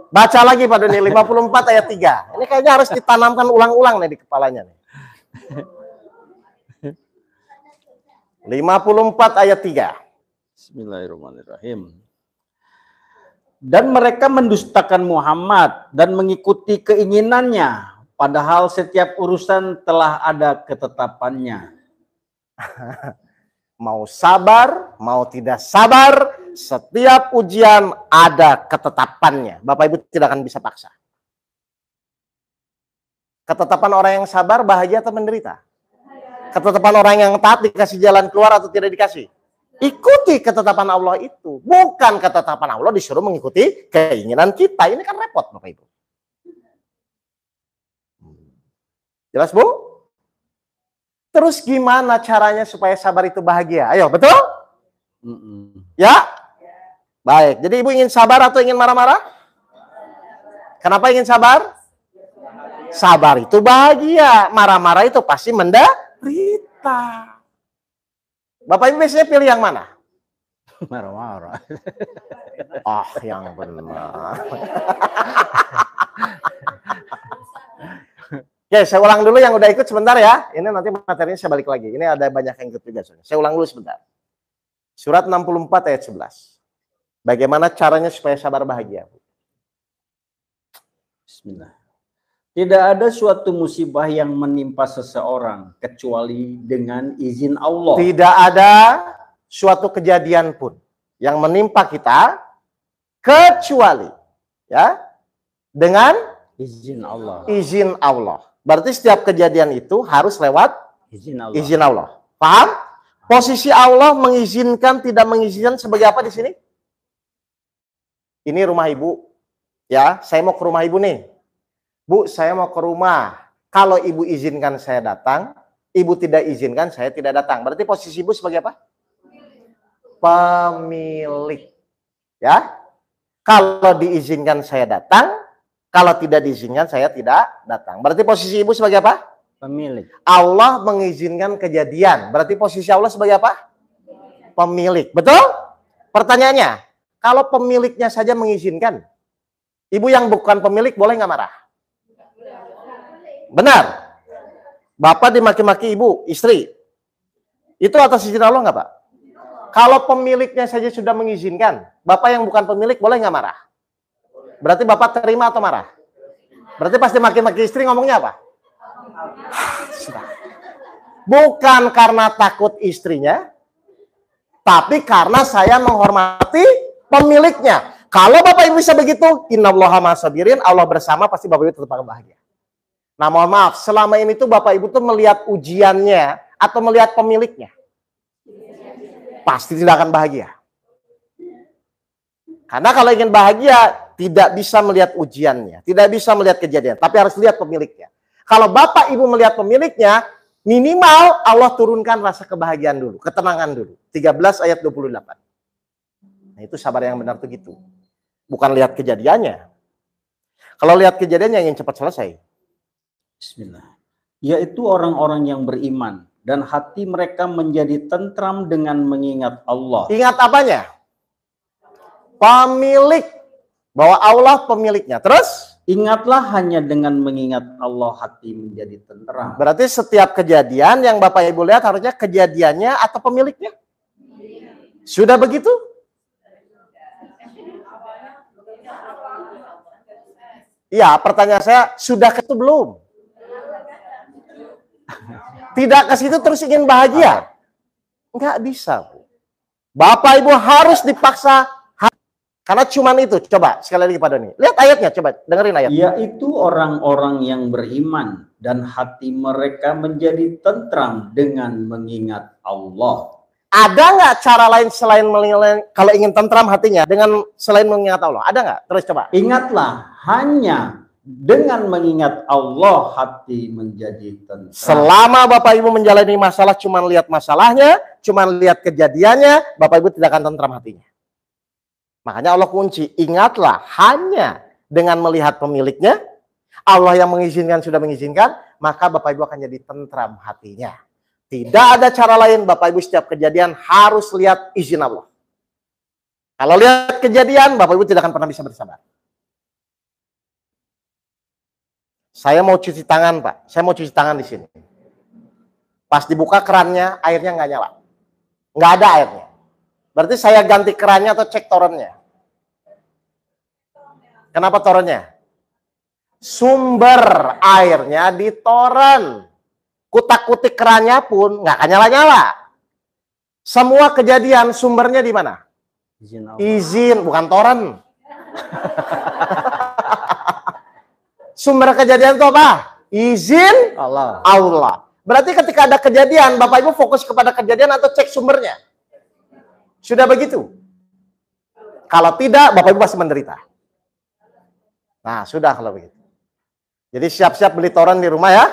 Baca lagi Pak Doni, 54 ayat 3. Ini kayaknya harus ditanamkan ulang-ulang nih di kepalanya nih. 54 ayat 3. Bismillahirrahmanirrahim. Dan mereka mendustakan Muhammad dan mengikuti keinginannya, padahal setiap urusan telah ada ketetapannya. Mau sabar, mau tidak sabar, setiap ujian ada ketetapannya. Bapak Ibu tidak akan bisa paksa. Ketetapan orang yang sabar bahagia atau menderita? Ketetapan orang yang taat dikasih jalan keluar atau tidak dikasih? Ikuti ketetapan Allah itu. Bukan ketetapan Allah disuruh mengikuti keinginan kita. Ini kan repot Bapak Ibu. Jelas Bu? Terus gimana caranya supaya sabar itu bahagia? Ayo, betul? Ya? Baik, jadi Ibu ingin sabar atau ingin marah-marah? Kenapa ingin sabar? Sabar itu bahagia. Marah-marah itu pasti menderita. Bapak Ibu biasanya pilih yang mana? Marah-marah. Oh, yang benar. Oke, saya ulang dulu yang udah ikut sebentar ya. Ini nanti materinya saya balik lagi. Ini ada banyak yang ikut juga. Saya ulang dulu sebentar. Surat 64 ayat 11. Bagaimana caranya supaya sabar bahagia? Bismillah. Tidak ada suatu musibah yang menimpa seseorang kecuali dengan izin Allah. Tidak ada suatu kejadian pun yang menimpa kita kecuali ya dengan izin Allah. Izin Allah. Berarti setiap kejadian itu harus lewat Izin Allah. izin Allah. Paham? Posisi Allah mengizinkan tidak mengizinkan sebagai apa di sini? Ini rumah Ibu. Ya, saya mau ke rumah Ibu nih. Bu, saya mau ke rumah. Kalau Ibu izinkan saya datang, Ibu tidak izinkan saya tidak datang. Berarti posisi Ibu sebagai apa? Pemilik. Ya. Kalau diizinkan saya datang, kalau tidak diizinkan saya tidak datang. Berarti posisi Ibu sebagai apa? Pemilik. Allah mengizinkan kejadian. Berarti posisi Allah sebagai apa? Pemilik. Betul? Pertanyaannya, kalau pemiliknya saja mengizinkan, Ibu yang bukan pemilik boleh nggak marah? Benar. Bapak dimaki-maki ibu, istri. Itu atas izin Allah nggak Pak? Kalau pemiliknya saja sudah mengizinkan, Bapak yang bukan pemilik boleh nggak marah? Berarti Bapak terima atau marah? Berarti pasti maki-maki istri ngomongnya apa? Bukan karena takut istrinya, tapi karena saya menghormati pemiliknya. Kalau Bapak Ibu bisa begitu, innallaha ma'as-sabirin, Allah bersama, pasti Bapak Ibu tetap akan bahagia. Nah, mohon maaf, selama ini tuh Bapak Ibu tuh melihat ujiannya atau melihat pemiliknya. Pasti tidak akan bahagia. Karena kalau ingin bahagia, tidak bisa melihat ujiannya, tidak bisa melihat kejadian, tapi harus lihat pemiliknya. Kalau Bapak Ibu melihat pemiliknya, minimal Allah turunkan rasa kebahagiaan dulu, ketenangan dulu. 13 ayat 28. Nah, itu sabar yang benar tuh gitu. Bukan lihat kejadiannya. Kalau lihat kejadiannya ingin cepat selesai. Bismillah. Yaitu orang-orang yang beriman dan hati mereka menjadi tentram dengan mengingat Allah. Ingat apanya? Pemilik. Bahwa Allah pemiliknya. Terus? Ingatlah hanya dengan mengingat Allah hati menjadi tentram. Berarti setiap kejadian yang Bapak Ibu lihat harusnya kejadiannya atau pemiliknya? Sudah begitu? Iya, pertanyaan saya, sudah ke situ belum? Tidak ke situ terus ingin bahagia? Enggak bisa, Bu. Bapak Ibu harus dipaksa. Karena cuman itu. Coba sekali lagi Pak Doni. Lihat ayatnya, coba dengerin ayat. Yaitu orang-orang yang beriman dan hati mereka menjadi tentram dengan mengingat Allah. Ada nggak cara lain selain kalau ingin tentram hatinya dengan selain mengingat Allah? Ada nggak? Terus coba. Ingatlah hanya dengan mengingat Allah hati menjadi tentram. Selama Bapak Ibu menjalani masalah cuma lihat masalahnya, cuma lihat kejadiannya, Bapak Ibu tidak akan tentram hatinya. Makanya Allah kunci, ingatlah hanya dengan melihat pemiliknya, Allah yang mengizinkan sudah mengizinkan, maka Bapak Ibu akan jadi tentram hatinya. Tidak ada cara lain, Bapak Ibu setiap kejadian harus lihat izin Allah. Kalau lihat kejadian, Bapak Ibu tidak akan pernah bisa bersabar. Saya mau cuci tangan, Pak. Saya mau cuci tangan di sini. Pas dibuka kerannya, airnya nggak nyala. Nggak ada airnya. Berarti saya ganti kerannya atau cek torennya. Kenapa torennya? Sumber airnya di toren. Kutak-kutik kerannya pun nggak akan nyala-nyala. Semua kejadian sumbernya di mana? Izin, bukan toren. Sumber kejadian itu apa? Izin Allah. Berarti ketika ada kejadian, Bapak Ibu fokus kepada kejadian atau cek sumbernya? Sudah begitu? Kalau tidak, Bapak Ibu pasti menderita. Nah, sudah kalau begitu. Jadi siap-siap beli toren di rumah ya.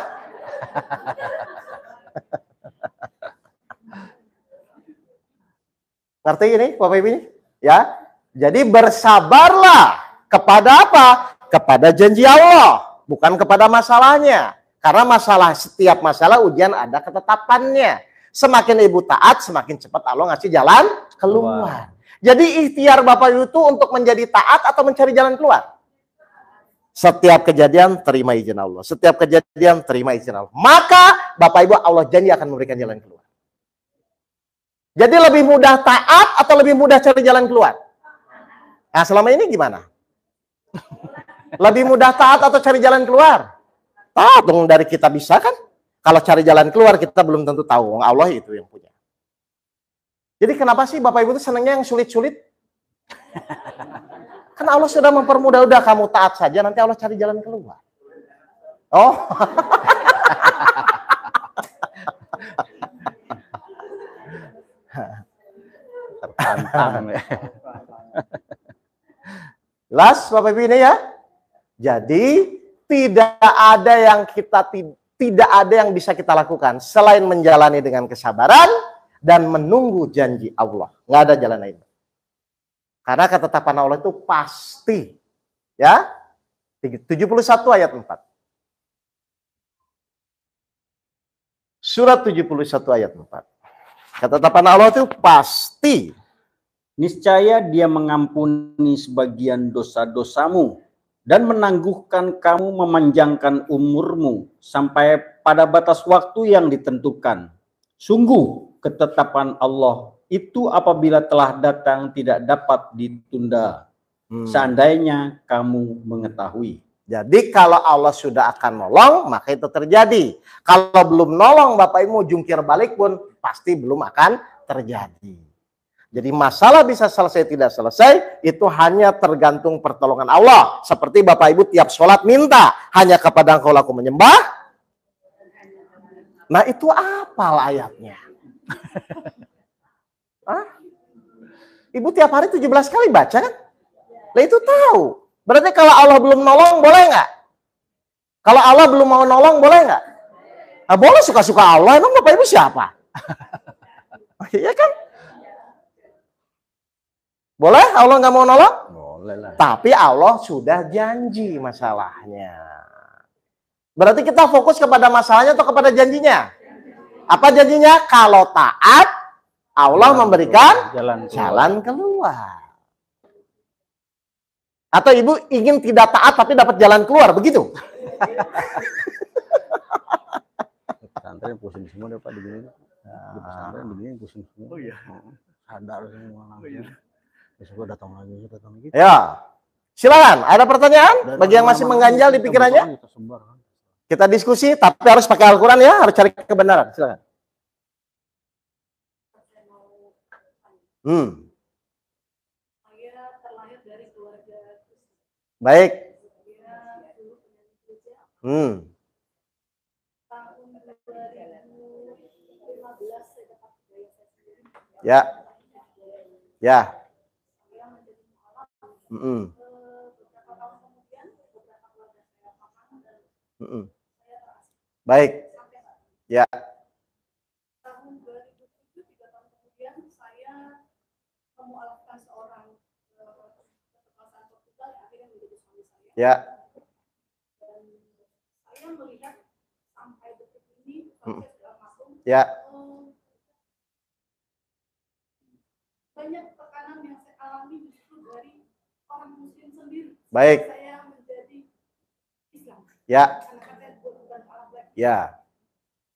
Ngerti ini Bapak Ibu ini? Ya. Jadi bersabarlah kepada apa? Kepada janji Allah, bukan kepada masalahnya. Karena setiap masalah ujian ada ketetapannya. Semakin Ibu taat, semakin cepat Allah ngasih jalan keluar. Jadi ikhtiar Bapak Ibu itu untuk menjadi taat atau mencari jalan keluar? Setiap kejadian terima izin Allah. Setiap kejadian terima izin Allah. Maka Bapak Ibu Allah janji akan memberikan jalan keluar. Jadi lebih mudah taat atau lebih mudah cari jalan keluar? Nah selama ini gimana? Lebih mudah taat atau cari jalan keluar? Taat dong, dari kita bisa kan? Kalau cari jalan keluar kita belum tentu tahu. Allah itu yang punya. Jadi kenapa sih Bapak Ibu itu senangnya yang sulit-sulit? Kan Allah sudah mempermudah, udah kamu taat saja, nanti Allah cari jalan keluar. Oh. Tertantang. Jelas Bapak Ibu ini ya? Jadi tidak ada yang bisa kita lakukan selain menjalani dengan kesabaran dan menunggu janji Allah. Nggak ada jalan lain. Karena ketetapan Allah itu pasti. Ya. 71 ayat 4. Surat 71 ayat 4. Ketetapan Allah itu pasti. Niscaya Dia mengampuni sebagian dosa-dosamu dan menangguhkan kamu, memanjangkan umurmu sampai pada batas waktu yang ditentukan. Sungguh ketetapan Allah itu apabila telah datang tidak dapat ditunda. Seandainya kamu mengetahui. Jadi kalau Allah sudah akan nolong, maka itu terjadi. Kalau belum nolong, Bapak Ibu jungkir balik pun pasti belum akan terjadi. Jadi masalah bisa selesai tidak selesai, itu hanya tergantung pertolongan Allah. Seperti Bapak Ibu tiap sholat minta, hanya kepada Engkau aku menyembah. Nah itu apa ayatnya? Hah? Ibu tiap hari 17 kali baca kan? Lah itu tahu. Berarti kalau Allah belum nolong boleh nggak? Kalau Allah belum mau nolong boleh nggak? Nah, boleh suka-suka Allah. Emang Bapak Ibu siapa? Iya kan? Boleh Allah nggak mau nolong? Boleh lah. Tapi Allah sudah janji masalahnya. Berarti kita fokus kepada masalahnya atau kepada janjinya? Apa janjinya? Kalau taat, Allah memberikan jalan keluar. Atau ibu ingin tidak taat tapi dapat jalan keluar, begitu? Pesantren pusing semua deh Pak begini. Di pesantren begini pusing semua. Oh iya. Sadar semua langsung. Besok datang lagi. Ya, silakan. Ada pertanyaan? Bagi yang masih mengganjal di pikirannya? Kita diskusi, tapi harus pakai Al-Quran ya, harus cari kebenaran. Silakan. Baik. Ya. Ya. Baik. Ya. Ya. Ya. Banyak tekanan yang saya alami justru dari orang muslim sendiri. Baik. Saya menjadi Islam. Ya. Karena saya bukan Arab. Ya.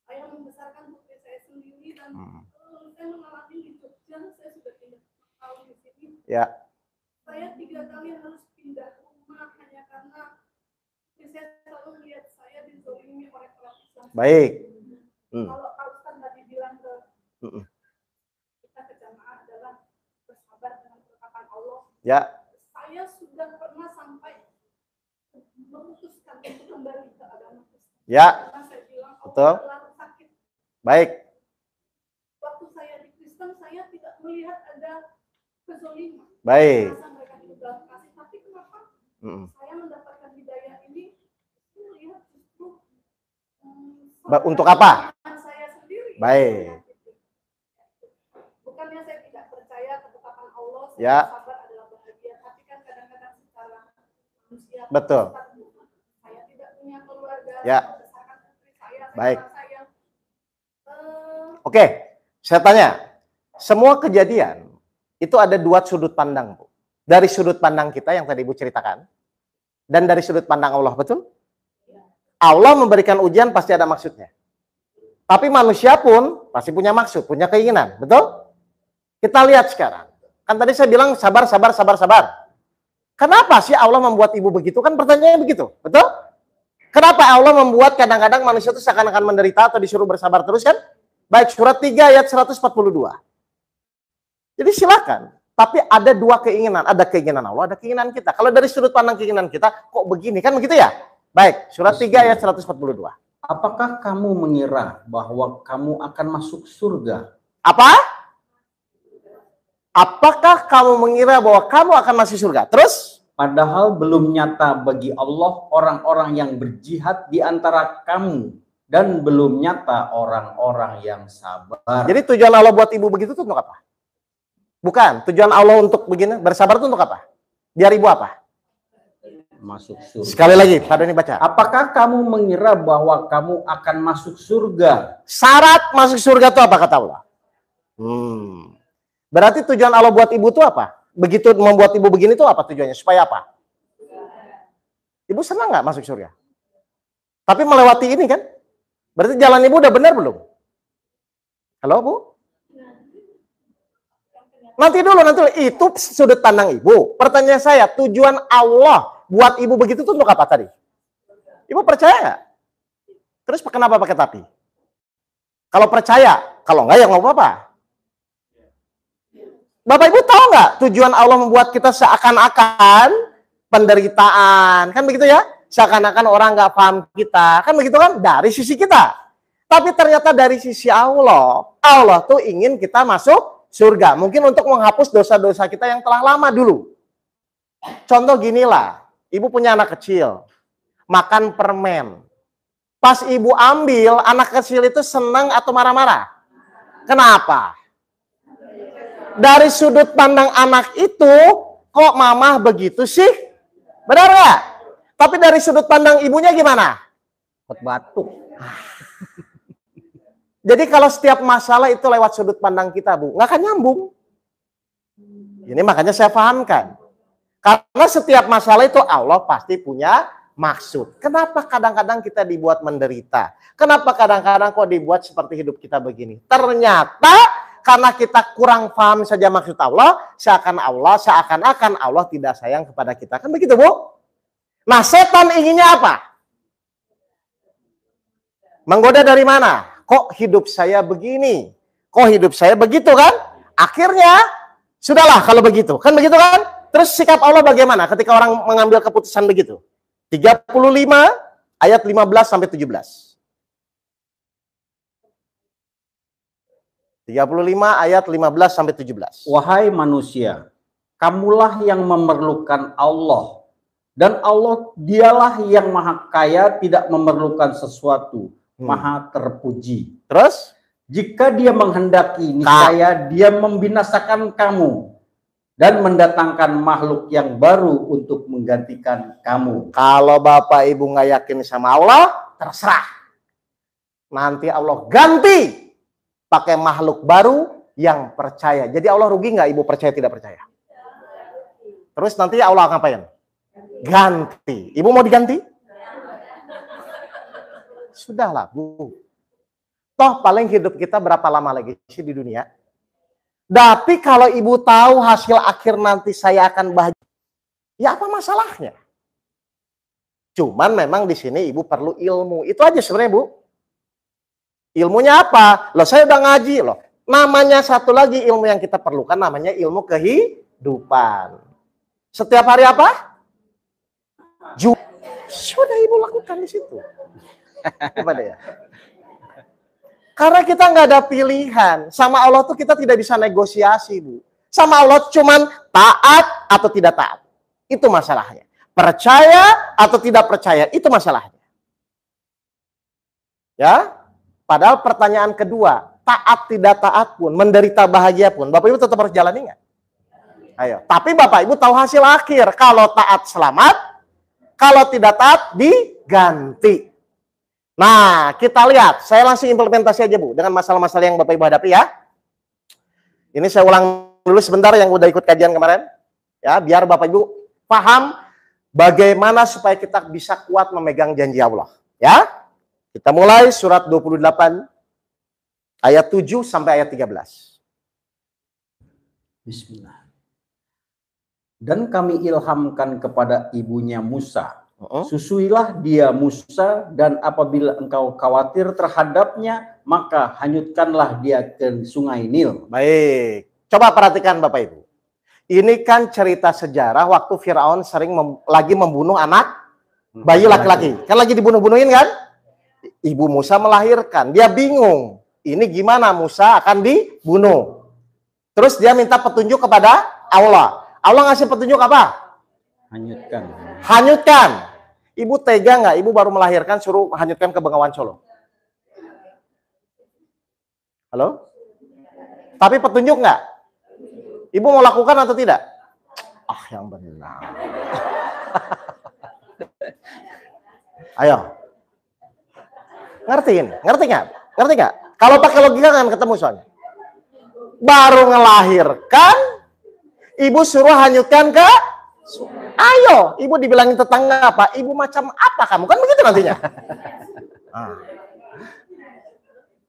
Saya membesarkan putri saya sendiri dan saya mengalami di Jogja, saya sudah pindah tahun di sini. Ya. Saya 3 kali harus pindah rumah hanya karena saya selalu melihat saya dizolimi oleh orang Islam. Baik. Kalau Pak Ustaz tadi bilang ke kita ke jamaah adalah bersabar dengan ketetapan Allah. Ya. Saya sudah pernah sampai memutuskan untuk kembali ke agama Kristen. Ya. Karena saya bilang Betul. Allah terlalu sakit. Baik. Waktu saya di Kristen saya tidak melihat ada kezoliman. Baik. Merasa mereka hidup dalam kasih, tapi kenapa saya mendapatkan hidayah ini? Saya melihat justru Untuk apa? Saya sendiri. Baik. Bukannya saya tidak percaya ketetapan Allah, Ya. sabar adalah bahagia, tapi kan kadang-kadang secara manusia. Betul. Saya tidak punya keluarga. Ya. Membesarkan putri saya. Baik. Saya, Oke, saya tanya. Semua kejadian itu ada 2 sudut pandang, Bu. Dari sudut pandang kita yang tadi Ibu ceritakan, dan dari sudut pandang Allah, betul? Allah memberikan ujian pasti ada maksudnya. Tapi manusia pun pasti punya maksud, punya keinginan, betul? Kita lihat sekarang. Kan tadi saya bilang sabar, sabar, sabar, sabar. Kenapa sih Allah membuat ibu begitu? Kan pertanyaannya begitu, betul? Kenapa Allah membuat kadang-kadang manusia itu seakan-akan menderita atau disuruh bersabar terus kan? Baik, surat 3 ayat 142. Jadi silakan. Tapi ada 2 keinginan. Ada keinginan Allah, ada keinginan kita. Kalau dari sudut pandang keinginan kita, kok begini? Kan begitu ya? Baik, surat 3 ayat 142. Apakah kamu mengira bahwa kamu akan masuk surga? Apa? Apakah kamu mengira bahwa kamu akan masuk surga? Terus? Padahal belum nyata bagi Allah orang-orang yang berjihad di antara kamu. Dan belum nyata orang-orang yang sabar. Jadi tujuan Allah buat ibu begitu itu untuk apa? Bukan. Tujuan Allah untuk begini, bersabar itu untuk apa? Biar ibu apa? Masuk surga. Sekali lagi, Pak Doni baca. Apakah kamu mengira bahwa kamu akan masuk surga? Syarat masuk surga itu apa kata Allah? Berarti tujuan Allah buat ibu itu apa? Begitu membuat ibu begini itu apa tujuannya? Supaya apa? Ibu senang nggak masuk surga? Tapi melewati ini kan? Berarti jalan ibu udah benar belum? Halo Bu? Nanti dulu. Itu sudut pandang ibu. Pertanyaan saya, tujuan Allah buat ibu begitu tuh untuk apa tadi? Ibu percaya nggak? Terus kenapa pakai tapi? Kalau percaya, kalau nggak ya nggak apa-apa. Bapak Ibu tahu nggak tujuan Allah membuat kita seakan-akan penderitaan, kan begitu ya? Seakan-akan orang nggak paham kita, kan begitu kan? Dari sisi kita. Tapi ternyata dari sisi Allah, Allah tuh ingin kita masuk surga. Mungkin untuk menghapus dosa-dosa kita yang telah lama dulu. Contoh ginilah, ibu punya anak kecil, makan permen. Pas ibu ambil, anak kecil itu senang atau marah-marah? Kenapa? Dari sudut pandang anak itu, kok mamah begitu sih? Benar nggak? Tapi dari sudut pandang ibunya gimana? Batuk. Jadi kalau setiap masalah itu lewat sudut pandang kita, Bu, nggak akan nyambung. Ini makanya saya pahamkan. Karena setiap masalah itu Allah pasti punya maksud. Kenapa kadang-kadang kita dibuat menderita? Kenapa kadang-kadang kok dibuat seperti hidup kita begini? Ternyata karena kita kurang paham saja maksud Allah, seakan-akan Allah tidak sayang kepada kita. Kan begitu, Bu? Nah, setan inginnya apa? Menggoda dari mana? Kok hidup saya begini? Kok hidup saya begitu kan? Akhirnya, sudahlah kalau begitu. Kan begitu kan? Terus sikap Allah bagaimana ketika orang mengambil keputusan begitu? 35 ayat 15 sampai 17. 35 ayat 15 sampai 17. Wahai manusia, kamulah yang memerlukan Allah. Dan Allah dialah yang maha kaya, tidak memerlukan sesuatu, maha terpuji. Terus? Jika dia menghendaki, niscaya dia membinasakan kamu dan mendatangkan makhluk yang baru untuk menggantikan kamu. Kalau Bapak Ibu nggak yakin sama Allah, terserah. Nanti Allah ganti pakai makhluk baru yang percaya. Jadi Allah rugi nggak ibu percaya tidak percaya? Terus nanti Allah ngapain? Ganti. Ibu mau diganti? Sudahlah, Bu. Toh paling hidup kita berapa lama lagi sih di dunia? Tapi kalau ibu tahu hasil akhir nanti saya akan bahagia, ya apa masalahnya? Cuman memang di sini ibu perlu ilmu. Itu aja sebenarnya, Bu. Ilmunya apa? Loh, saya udah ngaji loh. Namanya satu lagi ilmu yang kita perlukan, namanya ilmu kehidupan. Setiap hari apa? Sudah ibu lakukan di situ. Kepada ya. Karena kita nggak ada pilihan. Sama Allah tuh kita tidak bisa negosiasi, Bu. Sama Allah cuman taat atau tidak taat. Itu masalahnya. Percaya atau tidak percaya, itu masalahnya. Ya. Padahal pertanyaan kedua, taat tidak taat pun, menderita bahagia pun, Bapak Ibu tetap harus jalani nggak? Ayo. Tapi Bapak Ibu tahu hasil akhir. Kalau taat selamat, kalau tidak taat diganti. Nah, kita lihat. Saya langsung implementasi aja, Bu, dengan masalah-masalah yang Bapak Ibu hadapi ya. Ini saya ulang dulu sebentar yang udah ikut kajian kemarin. Ya, biar Bapak Ibu paham bagaimana supaya kita bisa kuat memegang janji Allah. Ya. Kita mulai surat 28 ayat 7 sampai ayat 13. Bismillah. Dan kami ilhamkan kepada ibunya Musa. Susuilah dia Musa, dan apabila engkau khawatir terhadapnya, maka hanyutkanlah dia ke sungai Nil. Baik. Coba perhatikan Bapak Ibu. Ini kan cerita sejarah waktu Firaun sering lagi membunuh anak bayi laki-laki. Kan lagi dibunuh-bunuhin kan? Ibu Musa melahirkan, dia bingung. Ini gimana Musa akan dibunuh? Terus dia minta petunjuk kepada Allah. Allah ngasih petunjuk apa? Hanyutkan. Hanyutkan. Ibu tega nggak? Ibu baru melahirkan suruh hanyutkan ke Bengawan Solo. Halo? Tapi petunjuk nggak? Ibu mau lakukan atau tidak? Ah, yang benar. Ayo. Ngerti ini? Ngerti nggak? Ngerti nggak? Kalau pakai logika kan ketemu soalnya. Baru ngelahirkan, ibu suruh hanyutkan ke. Ayo, ibu dibilangin tetangga apa? Ibu macam apa kamu? Kan begitu nantinya.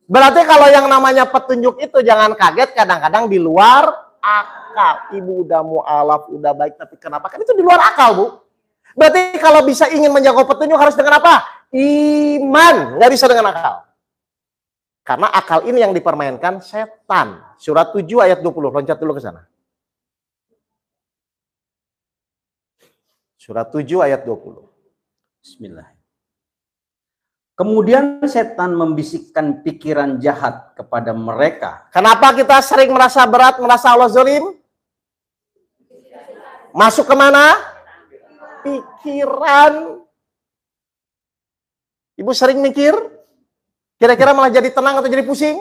Berarti kalau yang namanya petunjuk itu jangan kaget, kadang-kadang di luar akal. Ibu udah mu'alaf, udah baik, tapi kenapa? Kan itu di luar akal, Bu. Berarti kalau bisa ingin menjangkau petunjuk harus dengan apa? Iman. Nggak bisa dengan akal. Karena akal ini yang dipermainkan setan. Surat 7 ayat 20. Loncat dulu ke sana. Surat 7 ayat 20. Bismillah. Kemudian setan membisikkan pikiran jahat kepada mereka. Kenapa kita sering merasa berat, merasa Allah zalim? Masuk kemana? Pikiran. Ibu sering mikir? Kira-kira malah jadi tenang atau jadi pusing?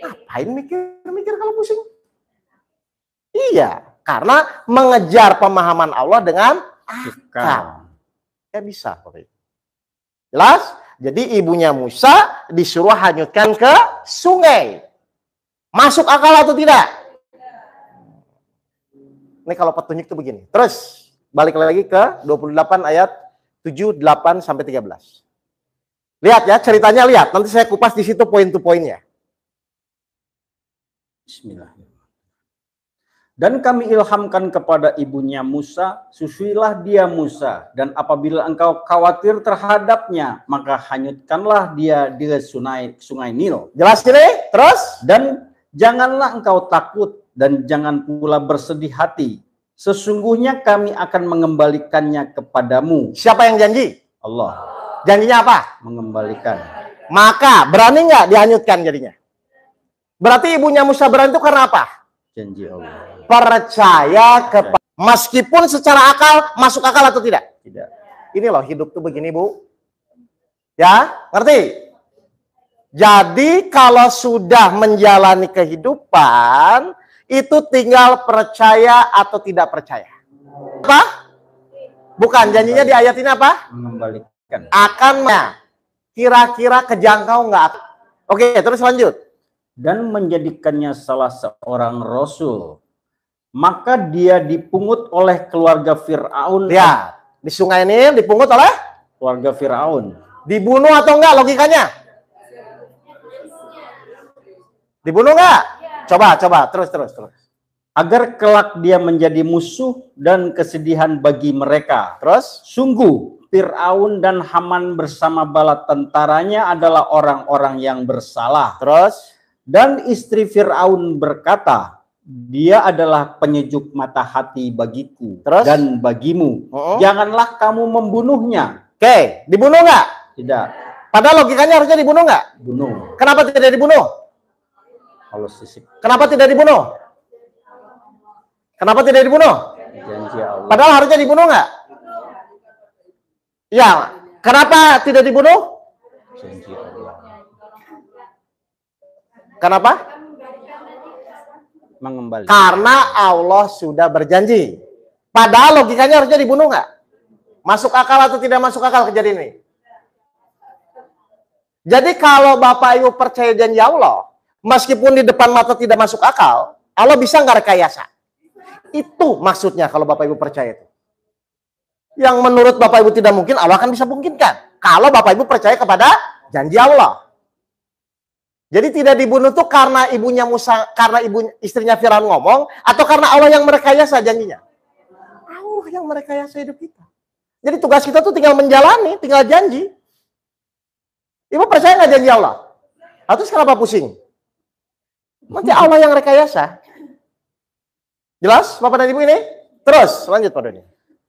Ngapain mikir-mikir kalau pusing? Iya, karena mengejar pemahaman Allah dengan akal. Ya bisa. Jelas? Jadi ibunya Musa disuruh hanyutkan ke sungai. Masuk akal atau tidak? Ini kalau petunjuk itu begini. Terus balik lagi ke 28 ayat 7, 8 sampai 13. Lihat ya, ceritanya lihat. Nanti saya kupas di situ poin to poinnya. Bismillah. Dan kami ilhamkan kepada ibunya Musa, susuilah dia Musa, dan apabila engkau khawatir terhadapnya, maka hanyutkanlah dia di sungai Nil. Jelas ini? Terus? Dan janganlah engkau takut, dan jangan pula bersedih hati. Sesungguhnya kami akan mengembalikannya kepadamu. Siapa yang janji? Allah. Janjinya apa? Mengembalikan. Maka berani nggak dihanyutkan jadinya? Berarti ibunya Musa berani itu karena apa? Janji Allah. Percaya kepada, meskipun secara akal masuk akal atau tidak? Tidak. Ini loh hidup tuh begini, Bu. Ya, ngerti? Jadi kalau sudah menjalani kehidupan, itu tinggal percaya atau tidak percaya. Apa? Bukan, janjinya di ayat ini apa? Mengembalikan. Akan kira-kira kejangkau nggak? Oke, terus lanjut. Dan menjadikannya salah seorang rasul. Maka dia dipungut oleh keluarga Fir'aun. Ya, di sungai ini dipungut oleh Keluarga Fir'aun. dibunuh atau enggak logikanya? Dibunuh enggak? Coba, terus. Agar kelak dia menjadi musuh dan kesedihan bagi mereka. Terus? Sungguh, Fir'aun dan Haman bersama bala tentaranya adalah orang-orang yang bersalah. Terus? Dan istri Fir'aun berkata, dia adalah penyejuk mata hati bagiku. Terus? Dan bagimu. Janganlah kamu membunuhnya. Oke, dibunuh enggak? Tidak. Padahal logikanya harusnya dibunuh enggak? Bunuh. Kenapa tidak dibunuh? Kalau sisik Kenapa tidak dibunuh? Kenapa tidak dibunuh? janji Allah. Padahal harusnya dibunuh enggak? Ya, kenapa tidak dibunuh? Janji Allah. Kenapa? Mengembalikan. Karena Allah sudah berjanji. Padahal logikanya harusnya dibunuh nggak? Masuk akal atau tidak masuk akal kejadian ini? Jadi kalau Bapak Ibu percaya janji Allah, meskipun di depan mata tidak masuk akal, Allah bisa nggak rekayasa? Itu maksudnya kalau Bapak Ibu percaya itu. Yang menurut Bapak Ibu tidak mungkin, Allah akan bisa mungkinkan. Kalau Bapak Ibu percaya kepada janji Allah. Jadi tidak dibunuh tuh karena ibunya Musa, karena istrinya Firaun ngomong, atau karena Allah yang merekayasa janjinya? Allah yang merekayasa hidup kita. Jadi tugas kita tuh tinggal menjalani, tinggal janji. Ibu percaya nggak janji Allah? Atau kenapa pusing? Nanti Allah yang rekayasa. Jelas Bapak dan Ibu ini? Terus lanjut Pak Doni.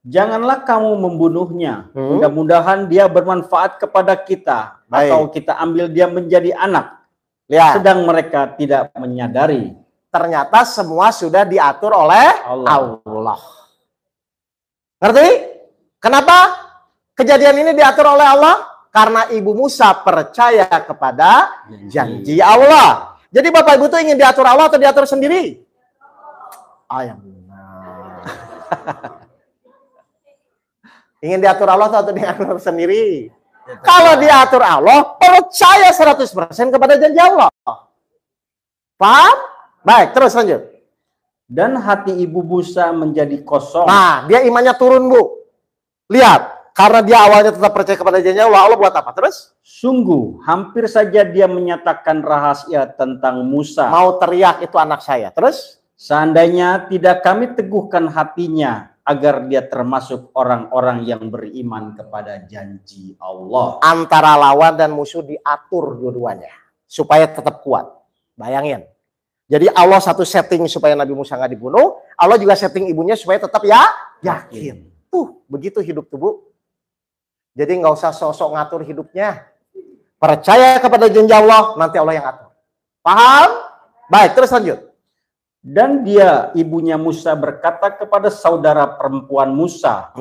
Janganlah kamu membunuhnya. Mudah-mudahan dia bermanfaat kepada kita. Baik. Atau kita ambil dia menjadi anak. Lihat. Sedang mereka tidak menyadari. Ternyata semua sudah diatur oleh Allah. Ngerti? Kenapa kejadian ini diatur oleh Allah? Karena Ibu Musa percaya kepada janji Allah. Jadi Bapak Ibu tuh ingin diatur Allah atau diatur sendiri? Yang benar. Ingin diatur Allah atau diatur sendiri? Kalau diatur Allah, percaya 100% kepada janji Allah. Paham? Baik, terus lanjut. Dan hati Ibu Musa menjadi kosong. Nah, dia imannya turun, Bu. Lihat, karena dia awalnya tetap percaya kepada janji Allah, Allah buat apa? Terus? Sungguh, hampir saja dia menyatakan rahasia tentang Musa. Mau teriak itu anak saya. Terus? Seandainya tidak kami teguhkan hatinya agar dia termasuk orang-orang yang beriman kepada janji Allah. Antara lawan dan musuh diatur dua-duanya supaya tetap kuat. Bayangin. Jadi Allah satu setting supaya Nabi Musa nggak dibunuh, Allah juga setting ibunya supaya tetap yakin. Tuh, begitu hidup tuh, Bu. Jadi nggak usah sosok ngatur hidupnya. Percaya kepada janji Allah, nanti Allah yang atur. Paham? Baik, terus lanjut. Dan dia, ibunya Musa, berkata kepada saudara perempuan Musa,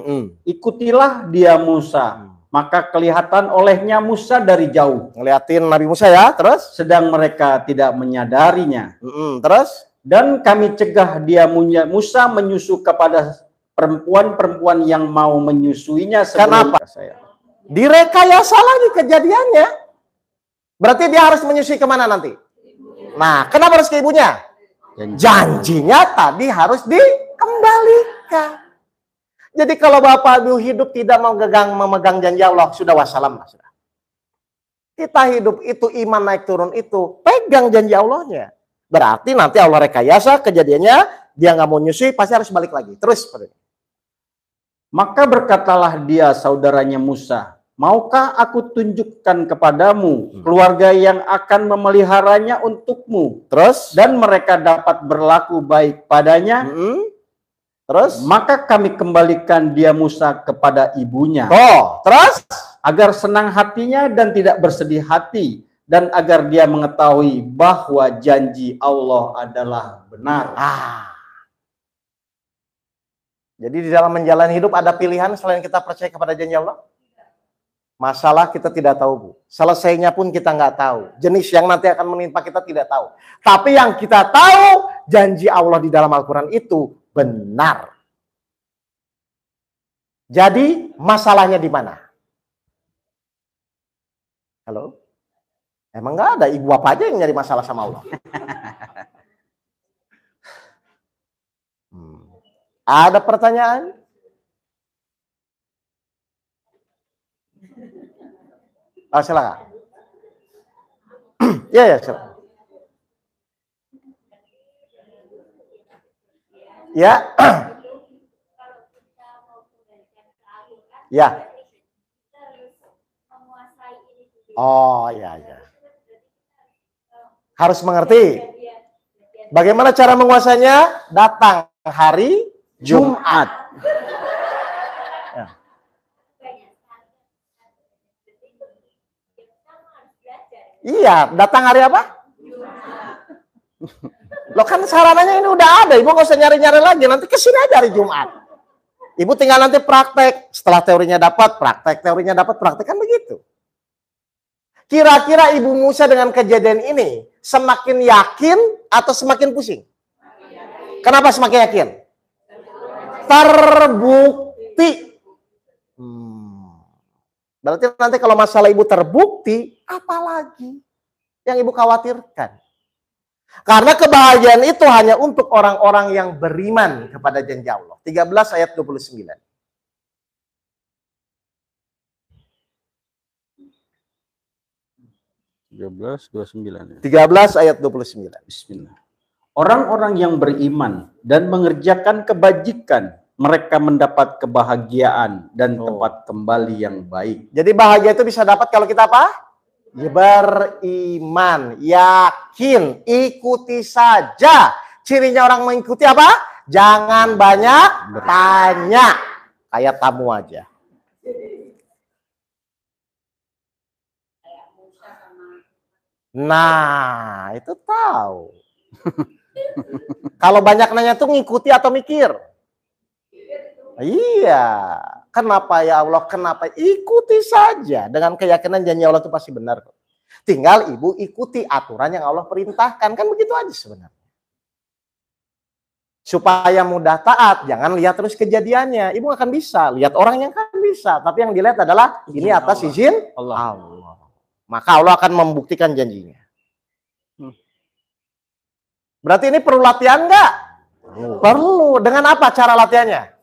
ikutilah dia Musa. Maka kelihatan olehnya Musa dari jauh. Ngeliatin Nabi Musa ya, terus? Sedang mereka tidak menyadarinya. Terus? Dan kami cegah dia Musa menyusu kepada perempuan-perempuan yang mau menyusuinya. Kenapa? Direkayasa lagi kejadiannya. Berarti dia harus menyusui kemana nanti? Nah, kenapa harus ke ibunya? Janjinya tadi harus dikembalikan. Jadi kalau Bapak Ibu hidup tidak mau memegang janji Allah, sudah wassalam. Sudah. Kita hidup itu, iman naik turun itu, pegang janji Allahnya. Berarti nanti Allah rekayasa kejadiannya, dia nggak mau nyusui, pasti harus balik lagi. Terus. Maka berkatalah dia saudaranya Musa, maukah aku tunjukkan kepadamu keluarga yang akan memeliharanya untukmu? Terus? Dan mereka dapat berlaku baik padanya. Terus? Maka kami kembalikan dia Musa kepada ibunya. Terus? Agar senang hatinya dan tidak bersedih hati. Dan agar dia mengetahui bahwa janji Allah adalah benar. Jadi di dalam menjalani hidup ada pilihan selain kita percaya kepada janji Allah? Masalah kita tidak tahu, Bu. Selesainya pun kita nggak tahu. Jenis yang nanti akan menimpa kita tidak tahu. Tapi yang kita tahu, janji Allah di dalam Al-Quran itu benar. Jadi masalahnya di mana? Halo? Emang nggak ada? Ibu apa aja yang nyari masalah sama Allah? Ada pertanyaan? Silakan. Ya, silakan. Ya. Ya. Oh, ya. Harus mengerti. Bagaimana cara menguasainya? Datang hari Jumat. Iya, datang hari apa? Loh kan sarananya ini udah ada, Ibu nggak usah nyari-nyari lagi, nanti kesini aja hari Jumat. Ibu tinggal nanti praktek, setelah teorinya dapat, praktek, teorinya dapat, praktek, kan begitu. Kira-kira Ibu Musa dengan kejadian ini semakin yakin atau semakin pusing? Kenapa semakin yakin? Terbukti. Berarti nanti kalau masalah Ibu terbukti, apalagi yang Ibu khawatirkan? Karena kebahagiaan itu hanya untuk orang-orang yang beriman kepada janji Allah. 13 ayat 29. 13:29. 13 ayat 29. Bismillah. Orang-orang yang beriman dan mengerjakan kebajikan, mereka mendapat kebahagiaan dan tempat kembali yang baik. Jadi bahagia itu bisa dapat kalau kita apa? Ya, beriman, yakin, ikuti saja. Cirinya orang mengikuti apa? Jangan banyak tanya. Kayak tamu aja. Nah, itu tahu. Kalau banyak nanya tuh ngikuti atau mikir? Iya. Kenapa ya Allah? Kenapa? Ikuti saja. Dengan keyakinan janji Allah itu pasti benar. Tinggal Ibu ikuti aturan yang Allah perintahkan. Kan begitu aja sebenarnya. Supaya mudah taat. Jangan lihat terus kejadiannya. Ibu akan bisa. Lihat orang yang kan bisa. Tapi yang dilihat adalah ini atas izin Allah. Maka Allah akan membuktikan janjinya. Berarti ini perlu latihan nggak? Perlu. Dengan apa cara latihannya?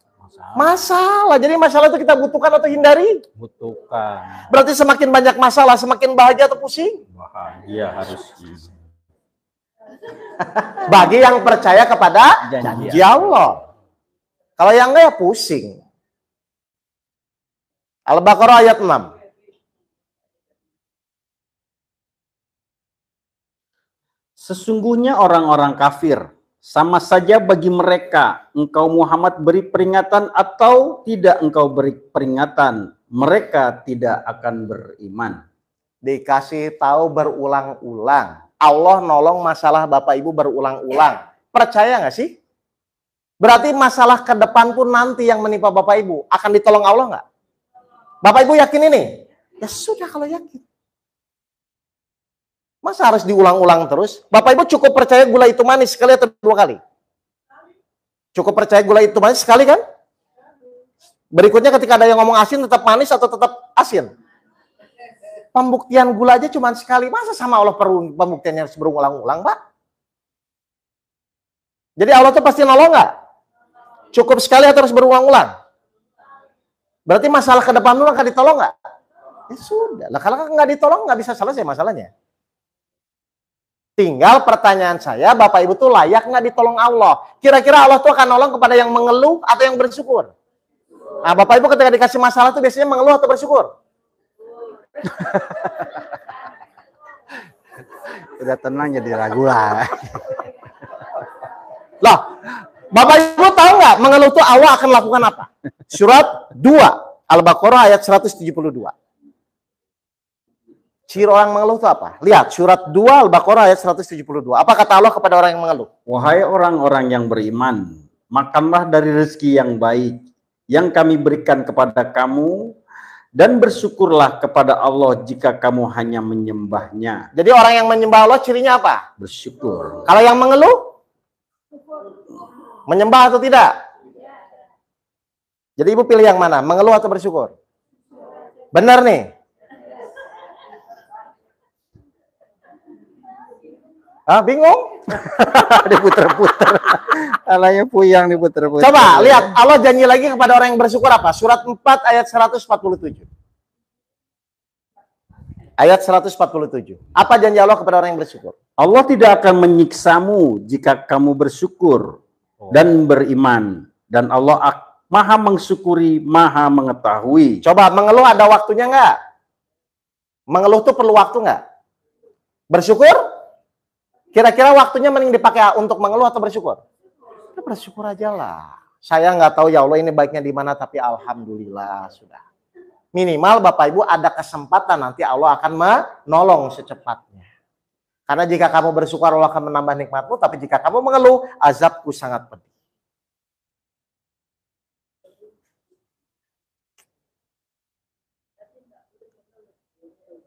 Masalah. Jadi masalah itu kita butuhkan atau hindari? Butuhkan. Berarti semakin banyak masalah, semakin bahagia atau pusing? Bahagia harus. Bagi yang percaya kepada Janji janji Allah. Kalau yang enggak ya pusing. Al-Baqarah ayat 6. Sesungguhnya orang-orang kafir, sama saja bagi mereka engkau Muhammad beri peringatan atau tidak engkau beri peringatan, mereka tidak akan beriman. Dikasih tahu berulang-ulang. Allah nolong masalah Bapak Ibu berulang-ulang. Percaya nggak sih? Berarti masalah ke depan pun nanti yang menimpa Bapak Ibu akan ditolong Allah nggak? Bapak Ibu yakin ini? Ya sudah kalau yakin. Masa harus diulang-ulang terus? Bapak Ibu cukup percaya gula itu manis sekali atau 2 kali? Cukup percaya gula itu manis sekali kan? Berikutnya ketika ada yang ngomong asin tetap manis atau tetap asin? Pembuktian gula aja cuma sekali. Masa sama Allah perlu pembuktiannya harus berulang-ulang, Pak? Jadi Allah tuh pasti nolong nggak? Cukup sekali atau harus berulang-ulang? Berarti masalah ke depan dulu akan ditolong nggak? Ya sudah. Lah kalau nggak ditolong nggak bisa selesai masalahnya. Tinggal pertanyaan saya, Bapak Ibu tuh layak nggak ditolong Allah? Kira-kira Allah tuh akan nolong kepada yang mengeluh atau yang bersyukur? Nah, Bapak Ibu ketika dikasih masalah tuh biasanya mengeluh atau bersyukur? Udah tenang jadi ragu lah. Loh, Bapak Ibu tahu nggak mengeluh tuh Allah akan lakukan apa? Surat 2 Al-Baqarah ayat 172. Ciri orang mengeluh itu apa? Lihat, surat 2 Al-Baqarah ayat 172. Apa kata Allah kepada orang yang mengeluh? Wahai orang-orang yang beriman, makanlah dari rezeki yang baik yang kami berikan kepada kamu dan bersyukurlah kepada Allah jika kamu hanya menyembahnya. Jadi orang yang menyembah Allah cirinya apa? Bersyukur. Kalau yang mengeluh? Menyembah atau tidak? Jadi Ibu pilih yang mana? Mengeluh atau bersyukur? Benar nih. Ah, bingung? Diputer-puter. Alanya puyang diputer-puter. Coba lihat, Allah janji lagi kepada orang yang bersyukur apa? Surat 4 ayat 147. Ayat 147. Apa janji Allah kepada orang yang bersyukur? Allah tidak akan menyiksamu jika kamu bersyukur dan beriman. Dan Allah maha mensyukuri, maha mengetahui. Coba mengeluh ada waktunya nggak? Mengeluh tuh perlu waktu nggak? Bersyukur? Kira-kira waktunya mending dipakai untuk mengeluh atau bersyukur? Ya bersyukur aja lah. Saya nggak tahu ya Allah ini baiknya di mana, tapi alhamdulillah sudah. Minimal Bapak Ibu ada kesempatan nanti Allah akan menolong secepatnya. Karena jika kamu bersyukur Allah akan menambah nikmatmu, tapi jika kamu mengeluh azabku sangat pedih.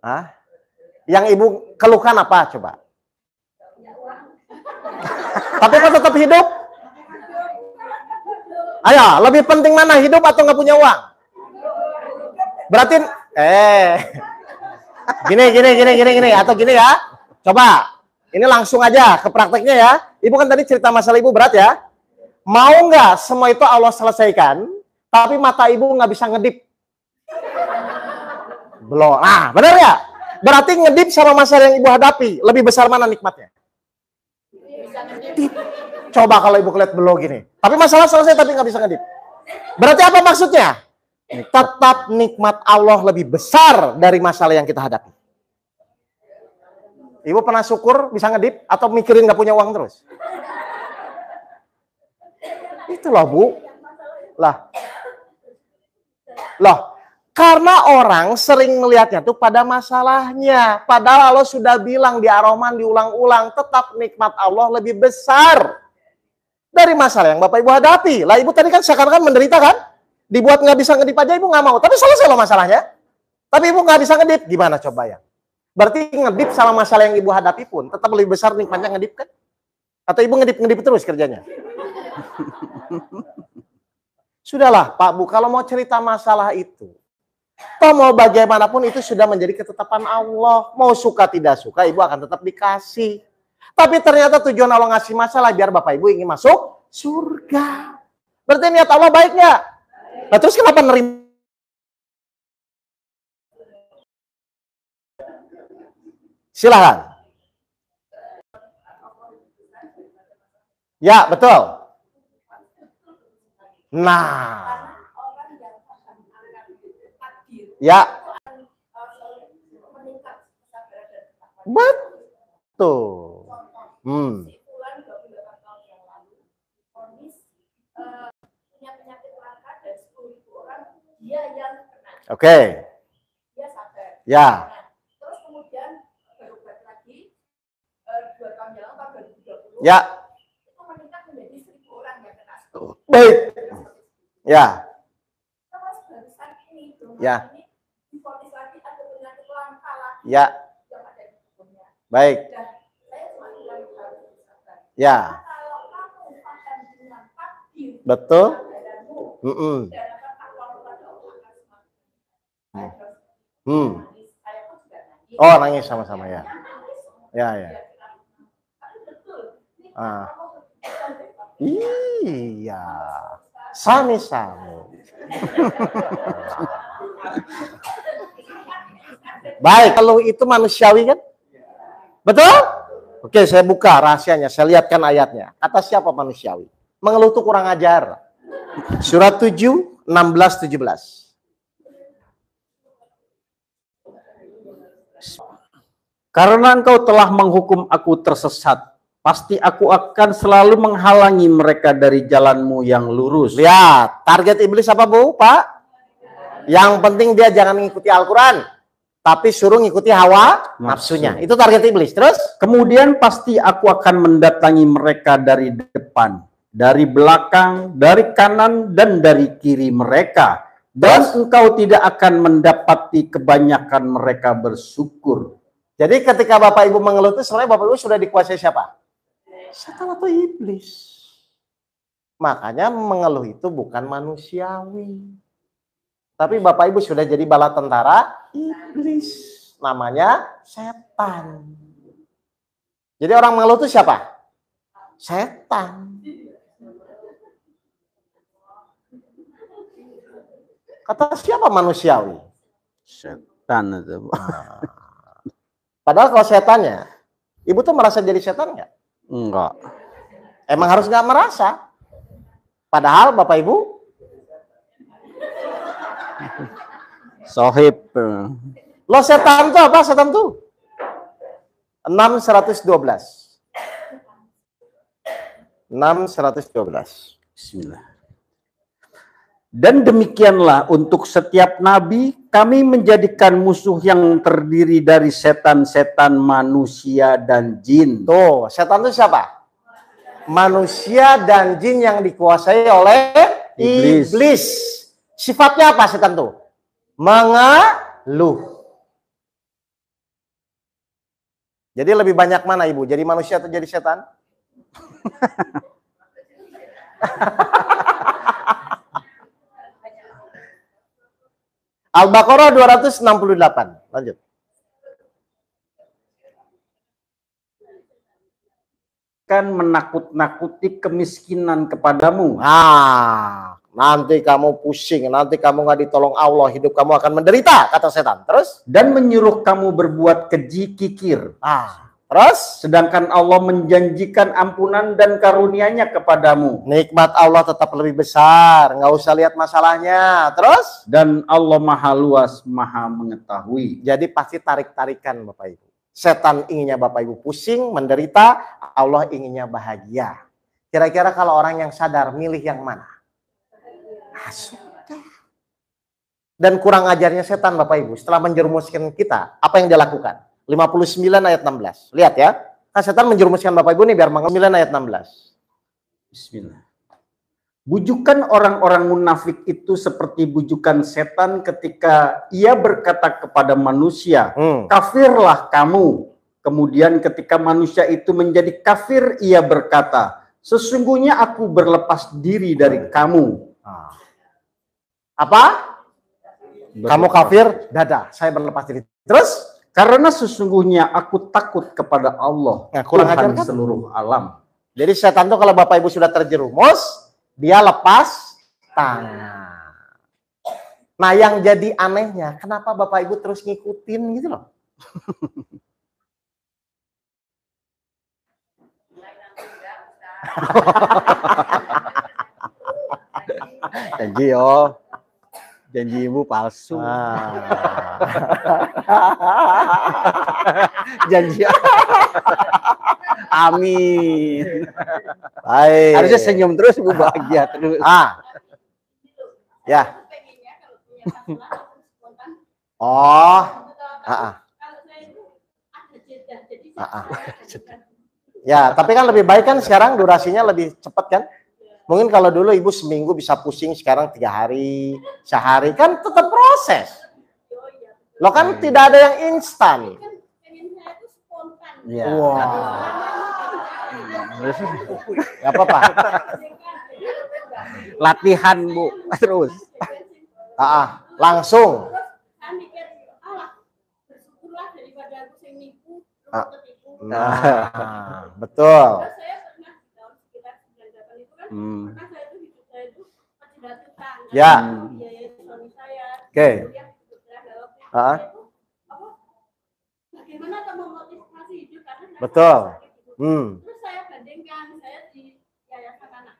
Hah? Yang Ibu keluhkan apa coba? Tapi kok tetap hidup? Ayo, lebih penting mana hidup atau nggak punya uang? Berarti, gini, atau gini ya. Coba, ini langsung aja ke prakteknya ya. Ibu kan tadi cerita masalah Ibu berat ya. Mau nggak semua itu Allah selesaikan, tapi mata Ibu nggak bisa ngedip? Belum. Ah, benar ya? Berarti ngedip sama masalah yang Ibu hadapi, lebih besar mana nikmatnya? Coba kalau Ibu lihat belum gini. Tapi masalah selesai tapi nggak bisa ngedip. Berarti apa maksudnya? Tetap nikmat Allah lebih besar dari masalah yang kita hadapi. Ibu pernah syukur bisa ngedip atau mikirin nggak punya uang terus? Itu loh Bu. Loh. Karena orang sering melihatnya tuh pada masalahnya. Padahal Allah sudah bilang di Ar-Rahman diulang-ulang. Tetap nikmat Allah lebih besar dari masalah yang Bapak Ibu hadapi. Lah Ibu tadi kan seakan-akan menderita kan? Dibuat nggak bisa ngedip aja Ibu nggak mau. Tapi selesai loh masalahnya. Tapi Ibu nggak bisa ngedip. Gimana coba ya? Berarti ngedip sama masalah yang Ibu hadapi pun tetap lebih besar nikmatnya ngedip kan? Atau Ibu ngedip-ngedip terus kerjanya? Sudahlah Pak Bu, kalau mau cerita masalah itu. Toh mau bagaimanapun itu sudah menjadi ketetapan Allah. Mau suka tidak suka Ibu akan tetap dikasih. Tapi ternyata tujuan Allah ngasih masalah biar Bapak Ibu ingin masuk surga. Berarti niat Allah baik nggak? Nah terus kenapa nerima? Silahkan. Ya, betul. Nah, ya, betul. Oke. Ya. Terus kemudian berobat lagi 2 tahun yang lalu tahun 2020. Ya. Itu meningkat menjadi 1.000 orang yang kena. Baik. Ya. Terus barusan ini, Ya. ini difonis lagi ada penyakit langka lagi. Ya. Yang ada di tubuhnya. Baik. Dan saya cuma bilang harus bersabar. Ya. Kalau kamu makan dengan takdir, Betul. dan akan takwa kepada Allah akan semakin. Saya pun juga nangis. Oh, nangis sama-sama ya. Ya, ya. Iya. Sami-sami. Baik, kalau itu manusiawi kan? Betul? Oke, saya buka rahasianya, saya lihatkan ayatnya. Kata siapa manusiawi? Mengeluh itu kurang ajar. Surat 7, 16, 17. Karena engkau telah menghukum aku tersesat, pasti aku akan selalu menghalangi mereka dari jalanmu yang lurus. Lihat, target iblis apa Bu, Pak? Yang penting dia jangan mengikuti Al-Quran, tapi suruh ngikuti hawa nafsunya. Itu target iblis. Terus? Kemudian pasti aku akan mendatangi mereka dari depan, dari belakang, dari kanan, dan dari kiri mereka. Dan engkau tidak akan mendapati kebanyakan mereka bersyukur. Jadi ketika Bapak Ibu mengeluh itu sebenarnya Bapak Ibu sudah dikuasai siapa? Setan atau iblis. Makanya mengeluh itu bukan manusiawi. Tapi Bapak Ibu sudah jadi bala tentara iblis. Namanya setan. Jadi orang mengeluh itu siapa? Setan. Kata siapa manusiawi? Setan itu. Padahal kalau setannya, ibu tuh merasa jadi setan nggak? Enggak. Emang harus nggak merasa. Padahal Bapak Ibu Sohib. lo setan tuh apa? Setan tuh 6.112. 6.112. Bismillah. Dan demikianlah untuk setiap nabi kami menjadikan musuh yang terdiri dari setan-setan manusia dan jin. Tuh, setan itu siapa? Manusia dan jin yang dikuasai oleh iblis. Sifatnya apa setan tuh? Mengeluh. Jadi lebih banyak mana Ibu? Jadi manusia atau jadi setan? Al-Baqarah 268. Lanjut. Kan menakut-nakuti kemiskinan kepadamu. Nanti kamu pusing, nanti kamu nggak ditolong Allah, hidup kamu akan menderita, kata setan. Terus? Dan menyuruh kamu berbuat keji kikir. Terus? Sedangkan Allah menjanjikan ampunan dan karunia-Nya kepadamu. Nikmat Allah tetap lebih besar, nggak usah lihat masalahnya. Terus? Dan Allah maha luas, maha mengetahui. Jadi pasti tarik-tarikan Bapak Ibu. Setan inginnya Bapak Ibu pusing, menderita, Allah inginnya bahagia. Kira-kira kalau orang yang sadar, milih yang mana? Sudah. Dan kurang ajarnya setan Bapak Ibu, setelah menjerumuskan kita, apa yang dia lakukan? 59 ayat 16. Lihat ya. Kan setan menjerumuskan Bapak Ibu nih biar 59 ayat 16. Bismillah. Bujukan orang-orang munafik itu seperti bujukan setan ketika ia berkata kepada manusia, kafirlah kamu. Kemudian ketika manusia itu menjadi kafir, ia berkata, sesungguhnya aku berlepas diri dari kamu. Apa? Kamu kafir, dadah, saya berlepas diri. Terus? Karena sesungguhnya aku takut kepada Allah, kurang ajar Tuhan kan? seluruh alam. Jadi setan tuh kalau Bapak Ibu sudah terjerumus, dia lepas tangan. Nah yang jadi anehnya, kenapa Bapak Ibu terus ngikutin gitu loh? Janji oh. Janji ibu palsu. Janji. Amin. Baik. Harusnya senyum terus, ibu bahagia terus. Ya. Pengennya kalau punya masalah langsung spontan. Oh. Kalau saya itu ada jeda, jadi saya Ya, tapi kan lebih baik kan sekarang durasinya lebih cepat kan? Mungkin kalau dulu ibu seminggu bisa pusing, sekarang 3 hari, sehari kan tetap proses. Lo kan tidak ada yang instan. pengen saya itu spontan. Iya. Wah. Gak apa-apa. Latihan bu, terus. Langsung. Terus saya mikir, alah bersyukurlah daripada aku sing nipu, ketipu. Nah, betul. Terus saya pernah di tahun sekitar 98 itu kan, pernah saya itu hidup saya itu terjerat utang. Ya. Biaya suami saya. Oke. Kemudian kebetulan waktu itu saya itu, apa, bagaimana atau memotivasi hidup karena saya Betul. sakit itu. Terus saya bandingkan, saya di yayasan anak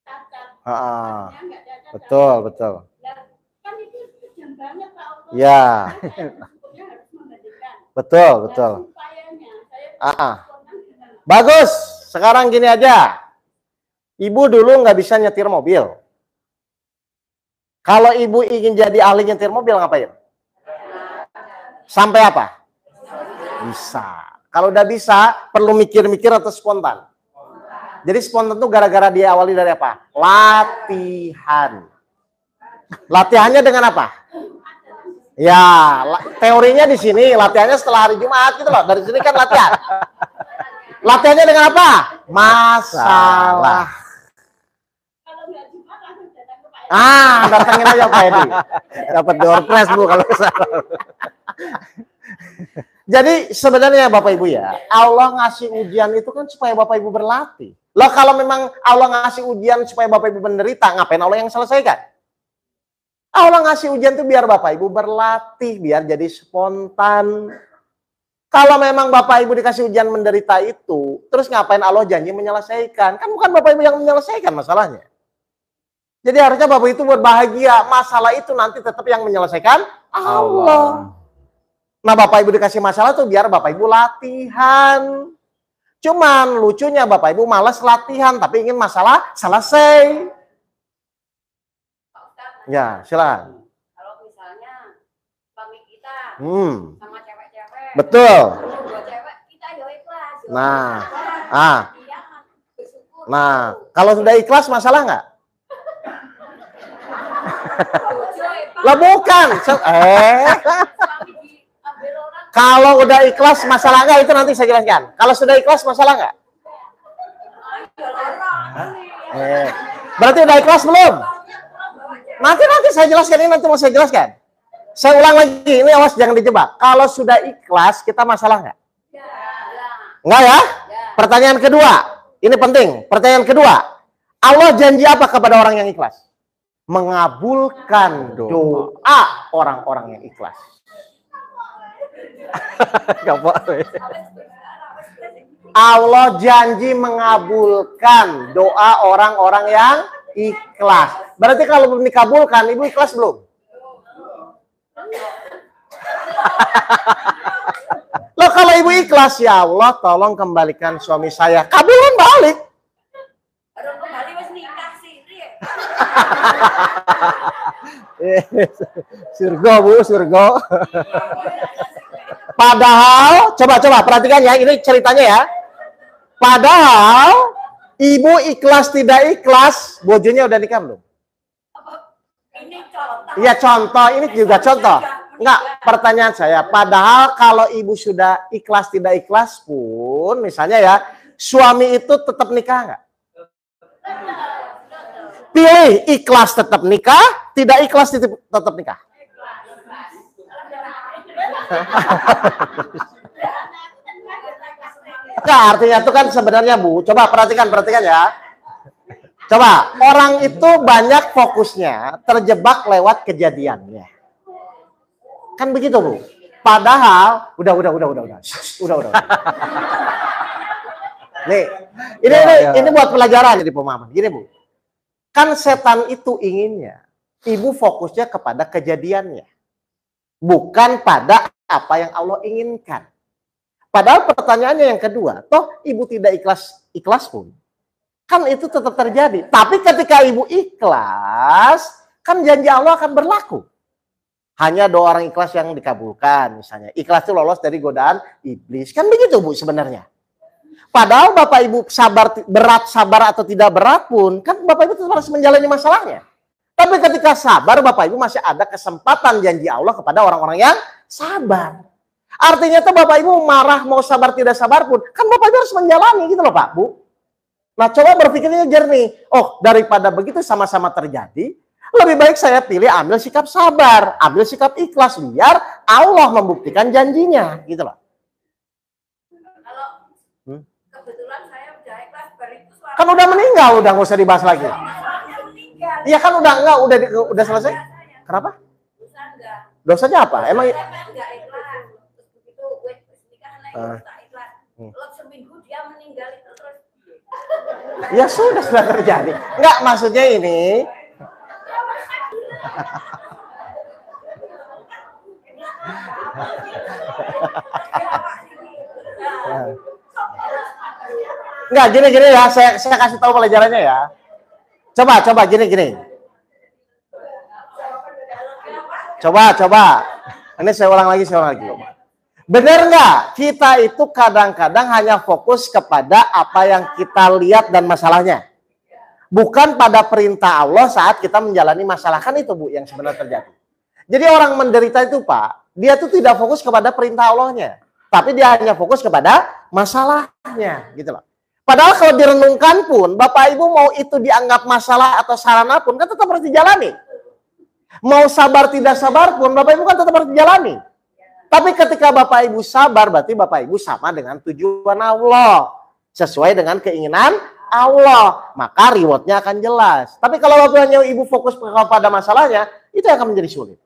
cacat. Artinya nggak cacat. Betul, betul. Nah, kan itu kejam banget Pak Allah. Ya. Saya bersyukurnya harus membandingkan. Betul, betul. Nah, upayanya saya spontan gimana? Bagus. Sekarang gini aja. Ibu dulu nggak bisa nyetir mobil. Kalau ibu ingin jadi ahli nyetir mobil ngapain? Sampai apa? Bisa. Kalau udah bisa, perlu mikir-mikir atau spontan? Jadi spontan tuh gara-gara dia awali dari apa? Latihan. Latihannya dengan apa? Ya, teorinya di sini, latihannya setelah hari Jumat gitu loh. Dari sini kan latihan. Latihannya dengan apa? Masalah. Kalau nggak Jumat langsung datang ke Pak Edi. Datangin aja Pak Edi. Dapat door prize bu kalau salah. Jadi sebenarnya Bapak Ibu ya, Allah ngasih ujian itu kan supaya Bapak Ibu berlatih. Loh kalau memang Allah ngasih ujian supaya Bapak Ibu menderita, ngapain Allah yang selesaikan? Allah ngasih ujian itu biar Bapak Ibu berlatih, biar jadi spontan. Kalau memang Bapak Ibu dikasih ujian menderita itu, terus ngapain Allah janji menyelesaikan? Kan bukan Bapak Ibu yang menyelesaikan masalahnya. Jadi harusnya Bapak itu berbahagia, masalah itu nanti tetap yang menyelesaikan Allah. Nah Bapak Ibu dikasih masalah tuh biar Bapak Ibu latihan. Cuman lucunya Bapak Ibu malas latihan tapi ingin masalah selesai. Ya silakan. Kalau misalnya suami kita sama cewek-cewek, Betul. dua cewek kita ya ikhlas. Nah, Dia bersyukur. nah kalau sudah ikhlas masalah nggak? Lah bukan. Suami diambil orang. Kalau udah ikhlas masalah nggak itu nanti saya jelaskan. Kalau sudah ikhlas masalah nggak? Berarti udah ikhlas belum? Nanti saya jelaskan, ini nanti mau saya jelaskan. Saya ulang lagi, ini awas jangan dijebak. Kalau sudah ikhlas kita masalah nggak? Nggak ya? Pertanyaan kedua, ini penting. Pertanyaan kedua, Allah janji apa kepada orang yang ikhlas? Mengabulkan doa orang-orang yang ikhlas. Allah janji mengabulkan doa orang-orang yang ikhlas. Berarti kalau belum dikabulkan, ibu ikhlas belum? Loh kalau ibu ikhlas, ya Allah tolong kembalikan suami saya. Kabulkan balik. Baru kembali wis nikah sih. Surga bu, surga. Padahal, coba perhatikan ya, ini ceritanya ya. Padahal ibu ikhlas tidak ikhlas, bojonya udah nikah belum? Ini contoh. Iya contoh, ini juga contoh. Enggak, pertanyaan saya, padahal kalau ibu sudah ikhlas tidak ikhlas pun, misalnya ya, suami itu tetap nikah enggak? Pilih ikhlas tetap nikah, tidak ikhlas tetap nikah. Enggak, artinya itu kan sebenarnya Bu, coba perhatikan ya. Coba, orang itu banyak fokusnya terjebak lewat kejadiannya. Kan begitu Bu. Padahal, udah. Nih, ini buat pelajaran jadi pemahaman. Gini Bu, kan setan itu inginnya ibu fokusnya kepada kejadiannya, bukan pada apa yang Allah inginkan. Padahal pertanyaannya yang kedua, toh ibu tidak ikhlas pun, kan itu tetap terjadi. Tapi ketika ibu ikhlas, kan janji Allah akan berlaku. Hanya 2 orang ikhlas yang dikabulkan, misalnya. Ikhlas itu lolos dari godaan iblis. Kan begitu Bu sebenarnya. Padahal Bapak Ibu sabar atau tidak berat pun, kan Bapak Ibu tetap harus menjalani masalahnya. Tapi ketika sabar, Bapak Ibu masih ada kesempatan janji Allah kepada orang-orang yang sabar. Artinya tuh Bapak Ibu marah, mau sabar tidak sabar pun, kan Bapak Ibu harus menjalani gitu loh Pak, Bu. Nah coba berpikirnya jernih. Oh, daripada begitu sama-sama terjadi, lebih baik saya pilih ambil sikap sabar, ambil sikap ikhlas, biar Allah membuktikan janjinya, gitu loh. Kalau kebetulan saya udah ikhlas itu suara. Kan udah meninggal, udah nggak usah dibahas lagi. Iya kan udah enggak, udah selesai. Kenapa? Dosa enggak. Dosanya apa? Emang Saya enggak ikhlas. Terus begitu nikah anak tak ikhlas. Lalu seminggu dia meninggal itu terus. ya sudah terjadi. Enggak, maksudnya ini enggak gini ya, saya kasih tahu pelajarannya ya. Coba gini. Coba. Ini saya ulang lagi. Benar nggak? Kita itu kadang-kadang hanya fokus kepada apa yang kita lihat dan masalahnya. Bukan pada perintah Allah saat kita menjalani masalah. Kan itu Bu yang sebenarnya terjadi. Jadi orang menderita itu Pak, dia tuh tidak fokus kepada perintah Allahnya. Tapi dia hanya fokus kepada masalahnya. Gitu loh. Padahal kalau direnungkan pun, Bapak Ibu mau itu dianggap masalah atau sarana pun, kan tetap harus dijalani. Mau sabar tidak sabar pun, Bapak Ibu kan tetap harus dijalani. Tapi ketika Bapak Ibu sabar, berarti Bapak Ibu sama dengan tujuan Allah. Sesuai dengan keinginan Allah. Maka rewardnya akan jelas. Tapi kalau waktu hanya Ibu fokus kepada masalahnya, itu akan menjadi sulit.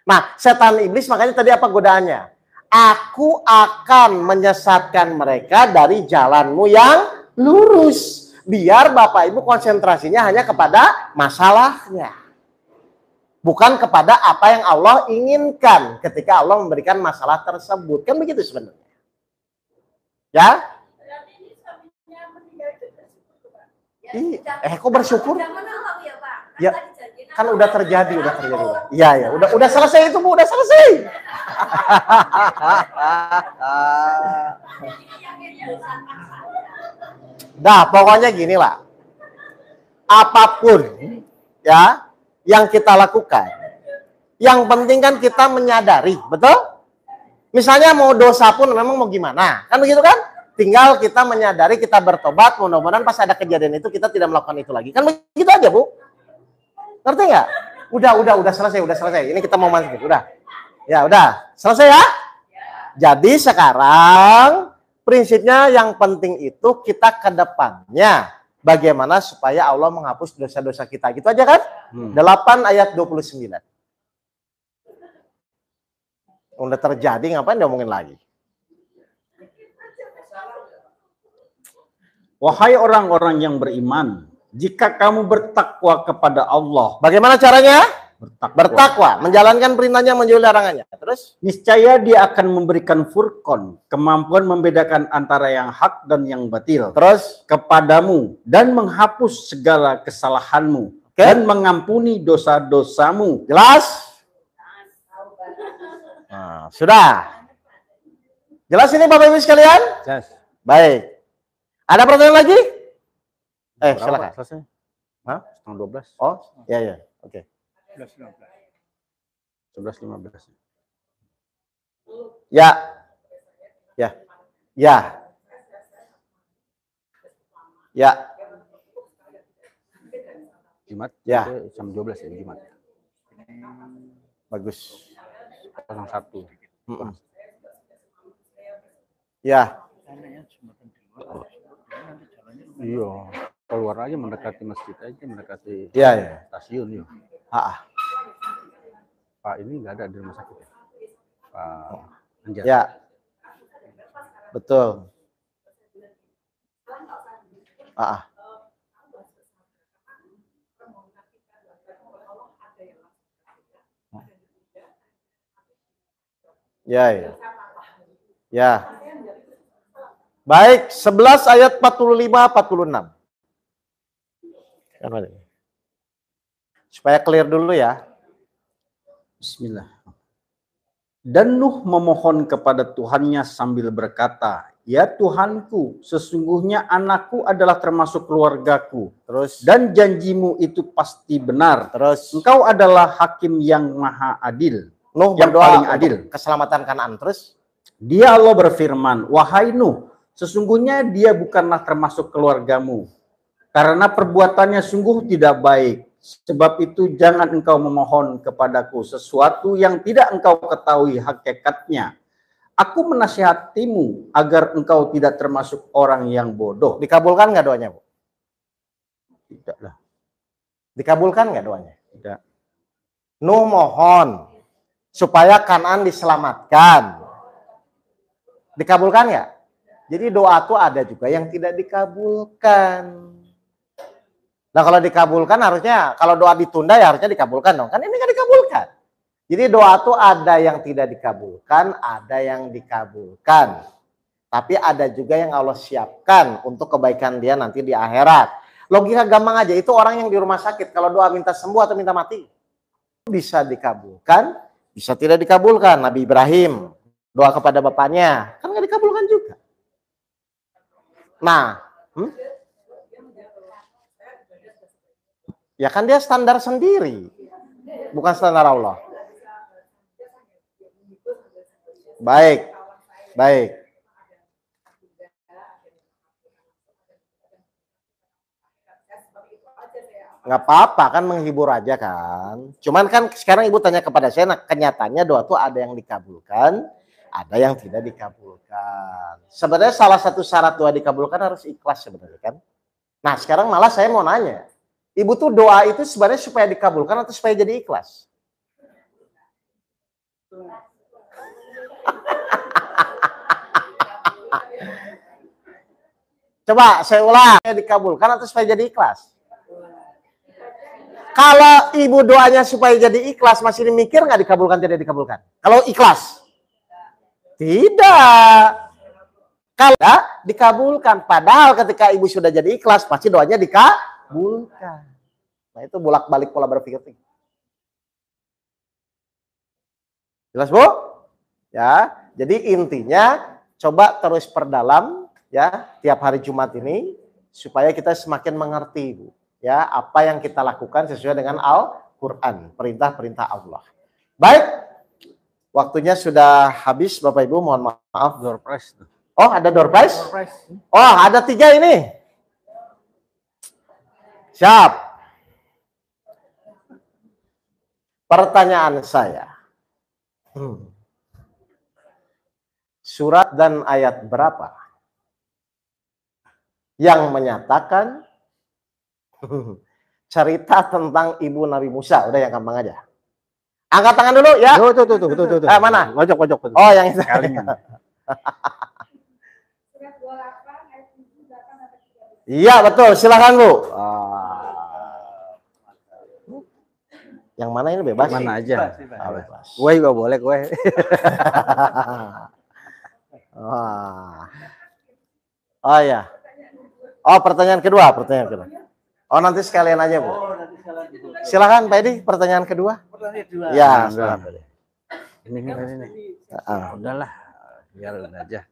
Nah, setan iblis makanya tadi apa godaannya? Aku akan menyesatkan mereka dari jalanmu yang lurus. Biar Bapak Ibu konsentrasinya hanya kepada masalahnya. Bukan kepada apa yang Allah inginkan ketika Allah memberikan masalah tersebut. Kan begitu sebenarnya. Ya? Kok bersyukur? Ya, kan udah terjadi. Iya, udah selesai itu Bu, udah selesai. Nah, pokoknya gini lah. Apapun ya yang kita lakukan, yang penting kan kita menyadari, betul? Misalnya mau dosa pun memang mau gimana? Kan begitu kan? Tinggal kita menyadari, kita bertobat, mudah-mudahan pas ada kejadian itu kita tidak melakukan itu lagi. Kan begitu aja, Bu. Ngerti nggak? Udah selesai. Ini kita mau masuk, udah. Ya, udah. Selesai ya? Jadi sekarang prinsipnya yang penting itu kita ke depannya bagaimana supaya Allah menghapus dosa-dosa kita. Gitu aja kan? 8 ayat 29. Udah terjadi, ngapain diomongin lagi? Wahai orang-orang yang beriman, jika kamu bertakwa kepada Allah. Bagaimana caranya? Bertakwa, menjalankan perintahnya, menjauhi larangannya. Terus? Niscaya dia akan memberikan furqan, kemampuan membedakan antara yang hak dan yang batil. Terus? Kepadamu, dan menghapus segala kesalahanmu. Dan mengampuni dosa-dosamu. Jelas? Nah, sudah. Jelas ini Bapak Ibu sekalian? Jelas. Baik. Ada pertanyaan lagi? Silakan. Selesai. Hah? Setengah 12. Oh, ya. Oke. 11.15. Ya. Jumat. Ya. Jam 12 ya Jumat. Bagus. 01. Ya. Iya. Keluar aja mendekati masjid aja, mendekati stasiun ya. Pak ini nggak ada di rumah sakit ya? Pak Anjar. Ya. Betul. Ah. Ya, ya. Ya. Baik, 11 ayat 45-46. Supaya clear dulu ya. Bismillah. Dan Nuh memohon kepada Tuhannya sambil berkata, "Ya Tuhanku, sesungguhnya anakku adalah termasuk keluargaku. Terus, Dan janjimu itu pasti benar. terus Engkau adalah hakim yang maha adil." Nuh yang berdoa paling untuk adil. keselamatan Kanaan. Terus, Dia Allah berfirman, "Wahai Nuh, sesungguhnya dia bukanlah termasuk keluargamu, karena perbuatannya sungguh tidak baik. Sebab itu jangan engkau memohon kepadaku sesuatu yang tidak engkau ketahui hakikatnya. Aku menasihatimu agar engkau tidak termasuk orang yang bodoh." dikabulkan nggak doanya, Bu? Tidaklah. Dikabulkan nggak doanya? Tidak. Nuh mohon supaya Kanaan diselamatkan. Dikabulkan nggak? Jadi doa itu ada juga yang tidak dikabulkan. Nah kalau dikabulkan harusnya, kalau doa ditunda ya harusnya dikabulkan dong. Kan ini nggak dikabulkan. Jadi doa itu ada yang tidak dikabulkan, ada yang dikabulkan. Tapi ada juga yang Allah siapkan untuk kebaikan dia nanti di akhirat. Logika gampang aja, itu orang yang di rumah sakit. Kalau doa minta sembuh atau minta mati. Bisa dikabulkan, bisa tidak dikabulkan. Nabi Ibrahim doa kepada bapaknya, kan nggak dikabulkan juga. Nah, ya kan dia standar sendiri, bukan standar Allah. Baik, baik. Nggak apa-apa kan, menghibur aja kan. Cuman kan sekarang ibu tanya kepada saya, nah kenyataannya doa tuh ada yang dikabulkan, ada yang tidak dikabulkan. Sebenarnya salah satu syarat doa dikabulkan harus ikhlas sebenarnya kan. Nah sekarang malah saya mau nanya, ibu tuh doa itu sebenarnya supaya dikabulkan atau supaya jadi ikhlas? Coba saya ulang, supaya dikabulkan atau supaya jadi ikhlas? Kalau ibu doanya supaya jadi ikhlas, masih mikir nggak dikabulkan tidak dikabulkan? Kalau ikhlas? Tidak. Kalau dikabulkan, padahal ketika ibu sudah jadi ikhlas, pasti doanya dikabulkan. Nah itu bolak-balik pola berpikir. Jelas Bu? Ya, jadi intinya coba terus perdalam ya tiap hari Jumat ini supaya kita semakin mengerti Bu. Ya, apa yang kita lakukan sesuai dengan Al-Qur'an, perintah-perintah Allah. Baik. Waktunya sudah habis Bapak Ibu, mohon maaf. Door prize. Oh, ada door prize? Oh, ada 3 ini. Siap. Pertanyaan saya. Surat dan ayat berapa yang menyatakan cerita tentang ibu Nabi Musa? Udah yang gampang aja. Angkat tangan dulu ya. Tuh. Mana? Pojok. Oh, yang itu. Iya, betul. Silakan, Bu. Yang mana ini bebas? Mana aja. Bebas. Gue juga boleh, gue. Oh ya. Oh, pertanyaan kedua. Oh, nanti sekalian aja, Bu. Silakan, Pak Edi, pertanyaan kedua. Ya, silakan. Ini. Udahlah, biarin aja.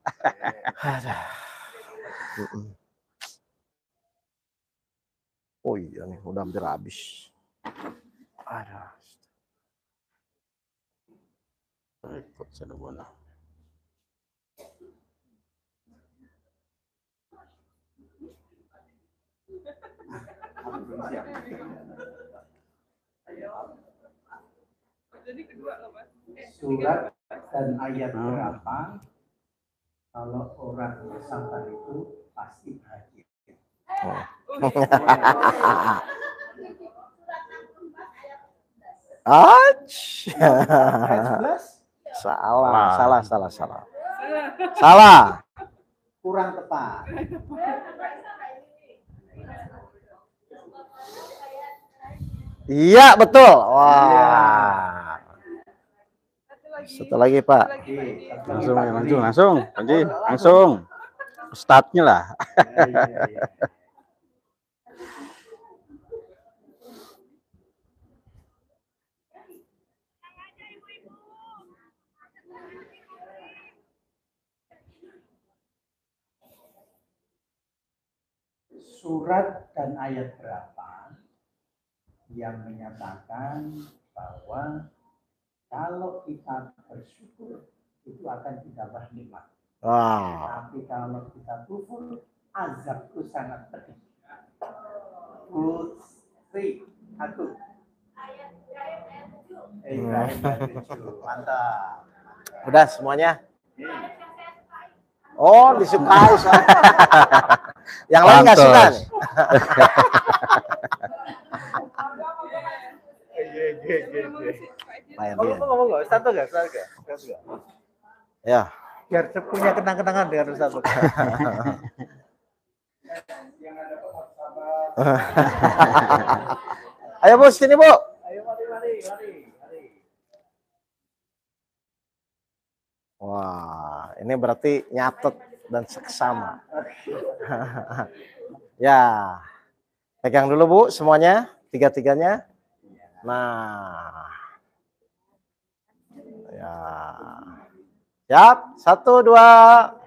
Oh iya nih, udah hampir habis. Ada. Ikut sana bola. Surat dan ayat berapa kalau orang bersabar itu pasti bahagia. Salah. Kurang tepat. Iya, betul. Wah. Satu lagi, Pak. Langsung, Panji, langsung. Startnya lah. Surat dan ayat berapa yang menyatakan bahwa kalau kita bersyukur itu akan ditambah nikmat. Wah. Tapi kalau kita kufur, azabku sangat pedih. Putri, aku. Ibrahim ayat 7. Mantap. Udah semuanya? Oh, disukai. Yang lain nggak suka nih. Ngomong nggak? Satu nggak? Ya. Biar punya kenang-kenangan dengan Ustaz. Ayo Bu, sini Bu. Ayo mari. Wah, ini berarti nyatet dan seksama. Ya, pegang dulu Bu semuanya, tiga-tiganya. Nah, ya, siap, 1, 2.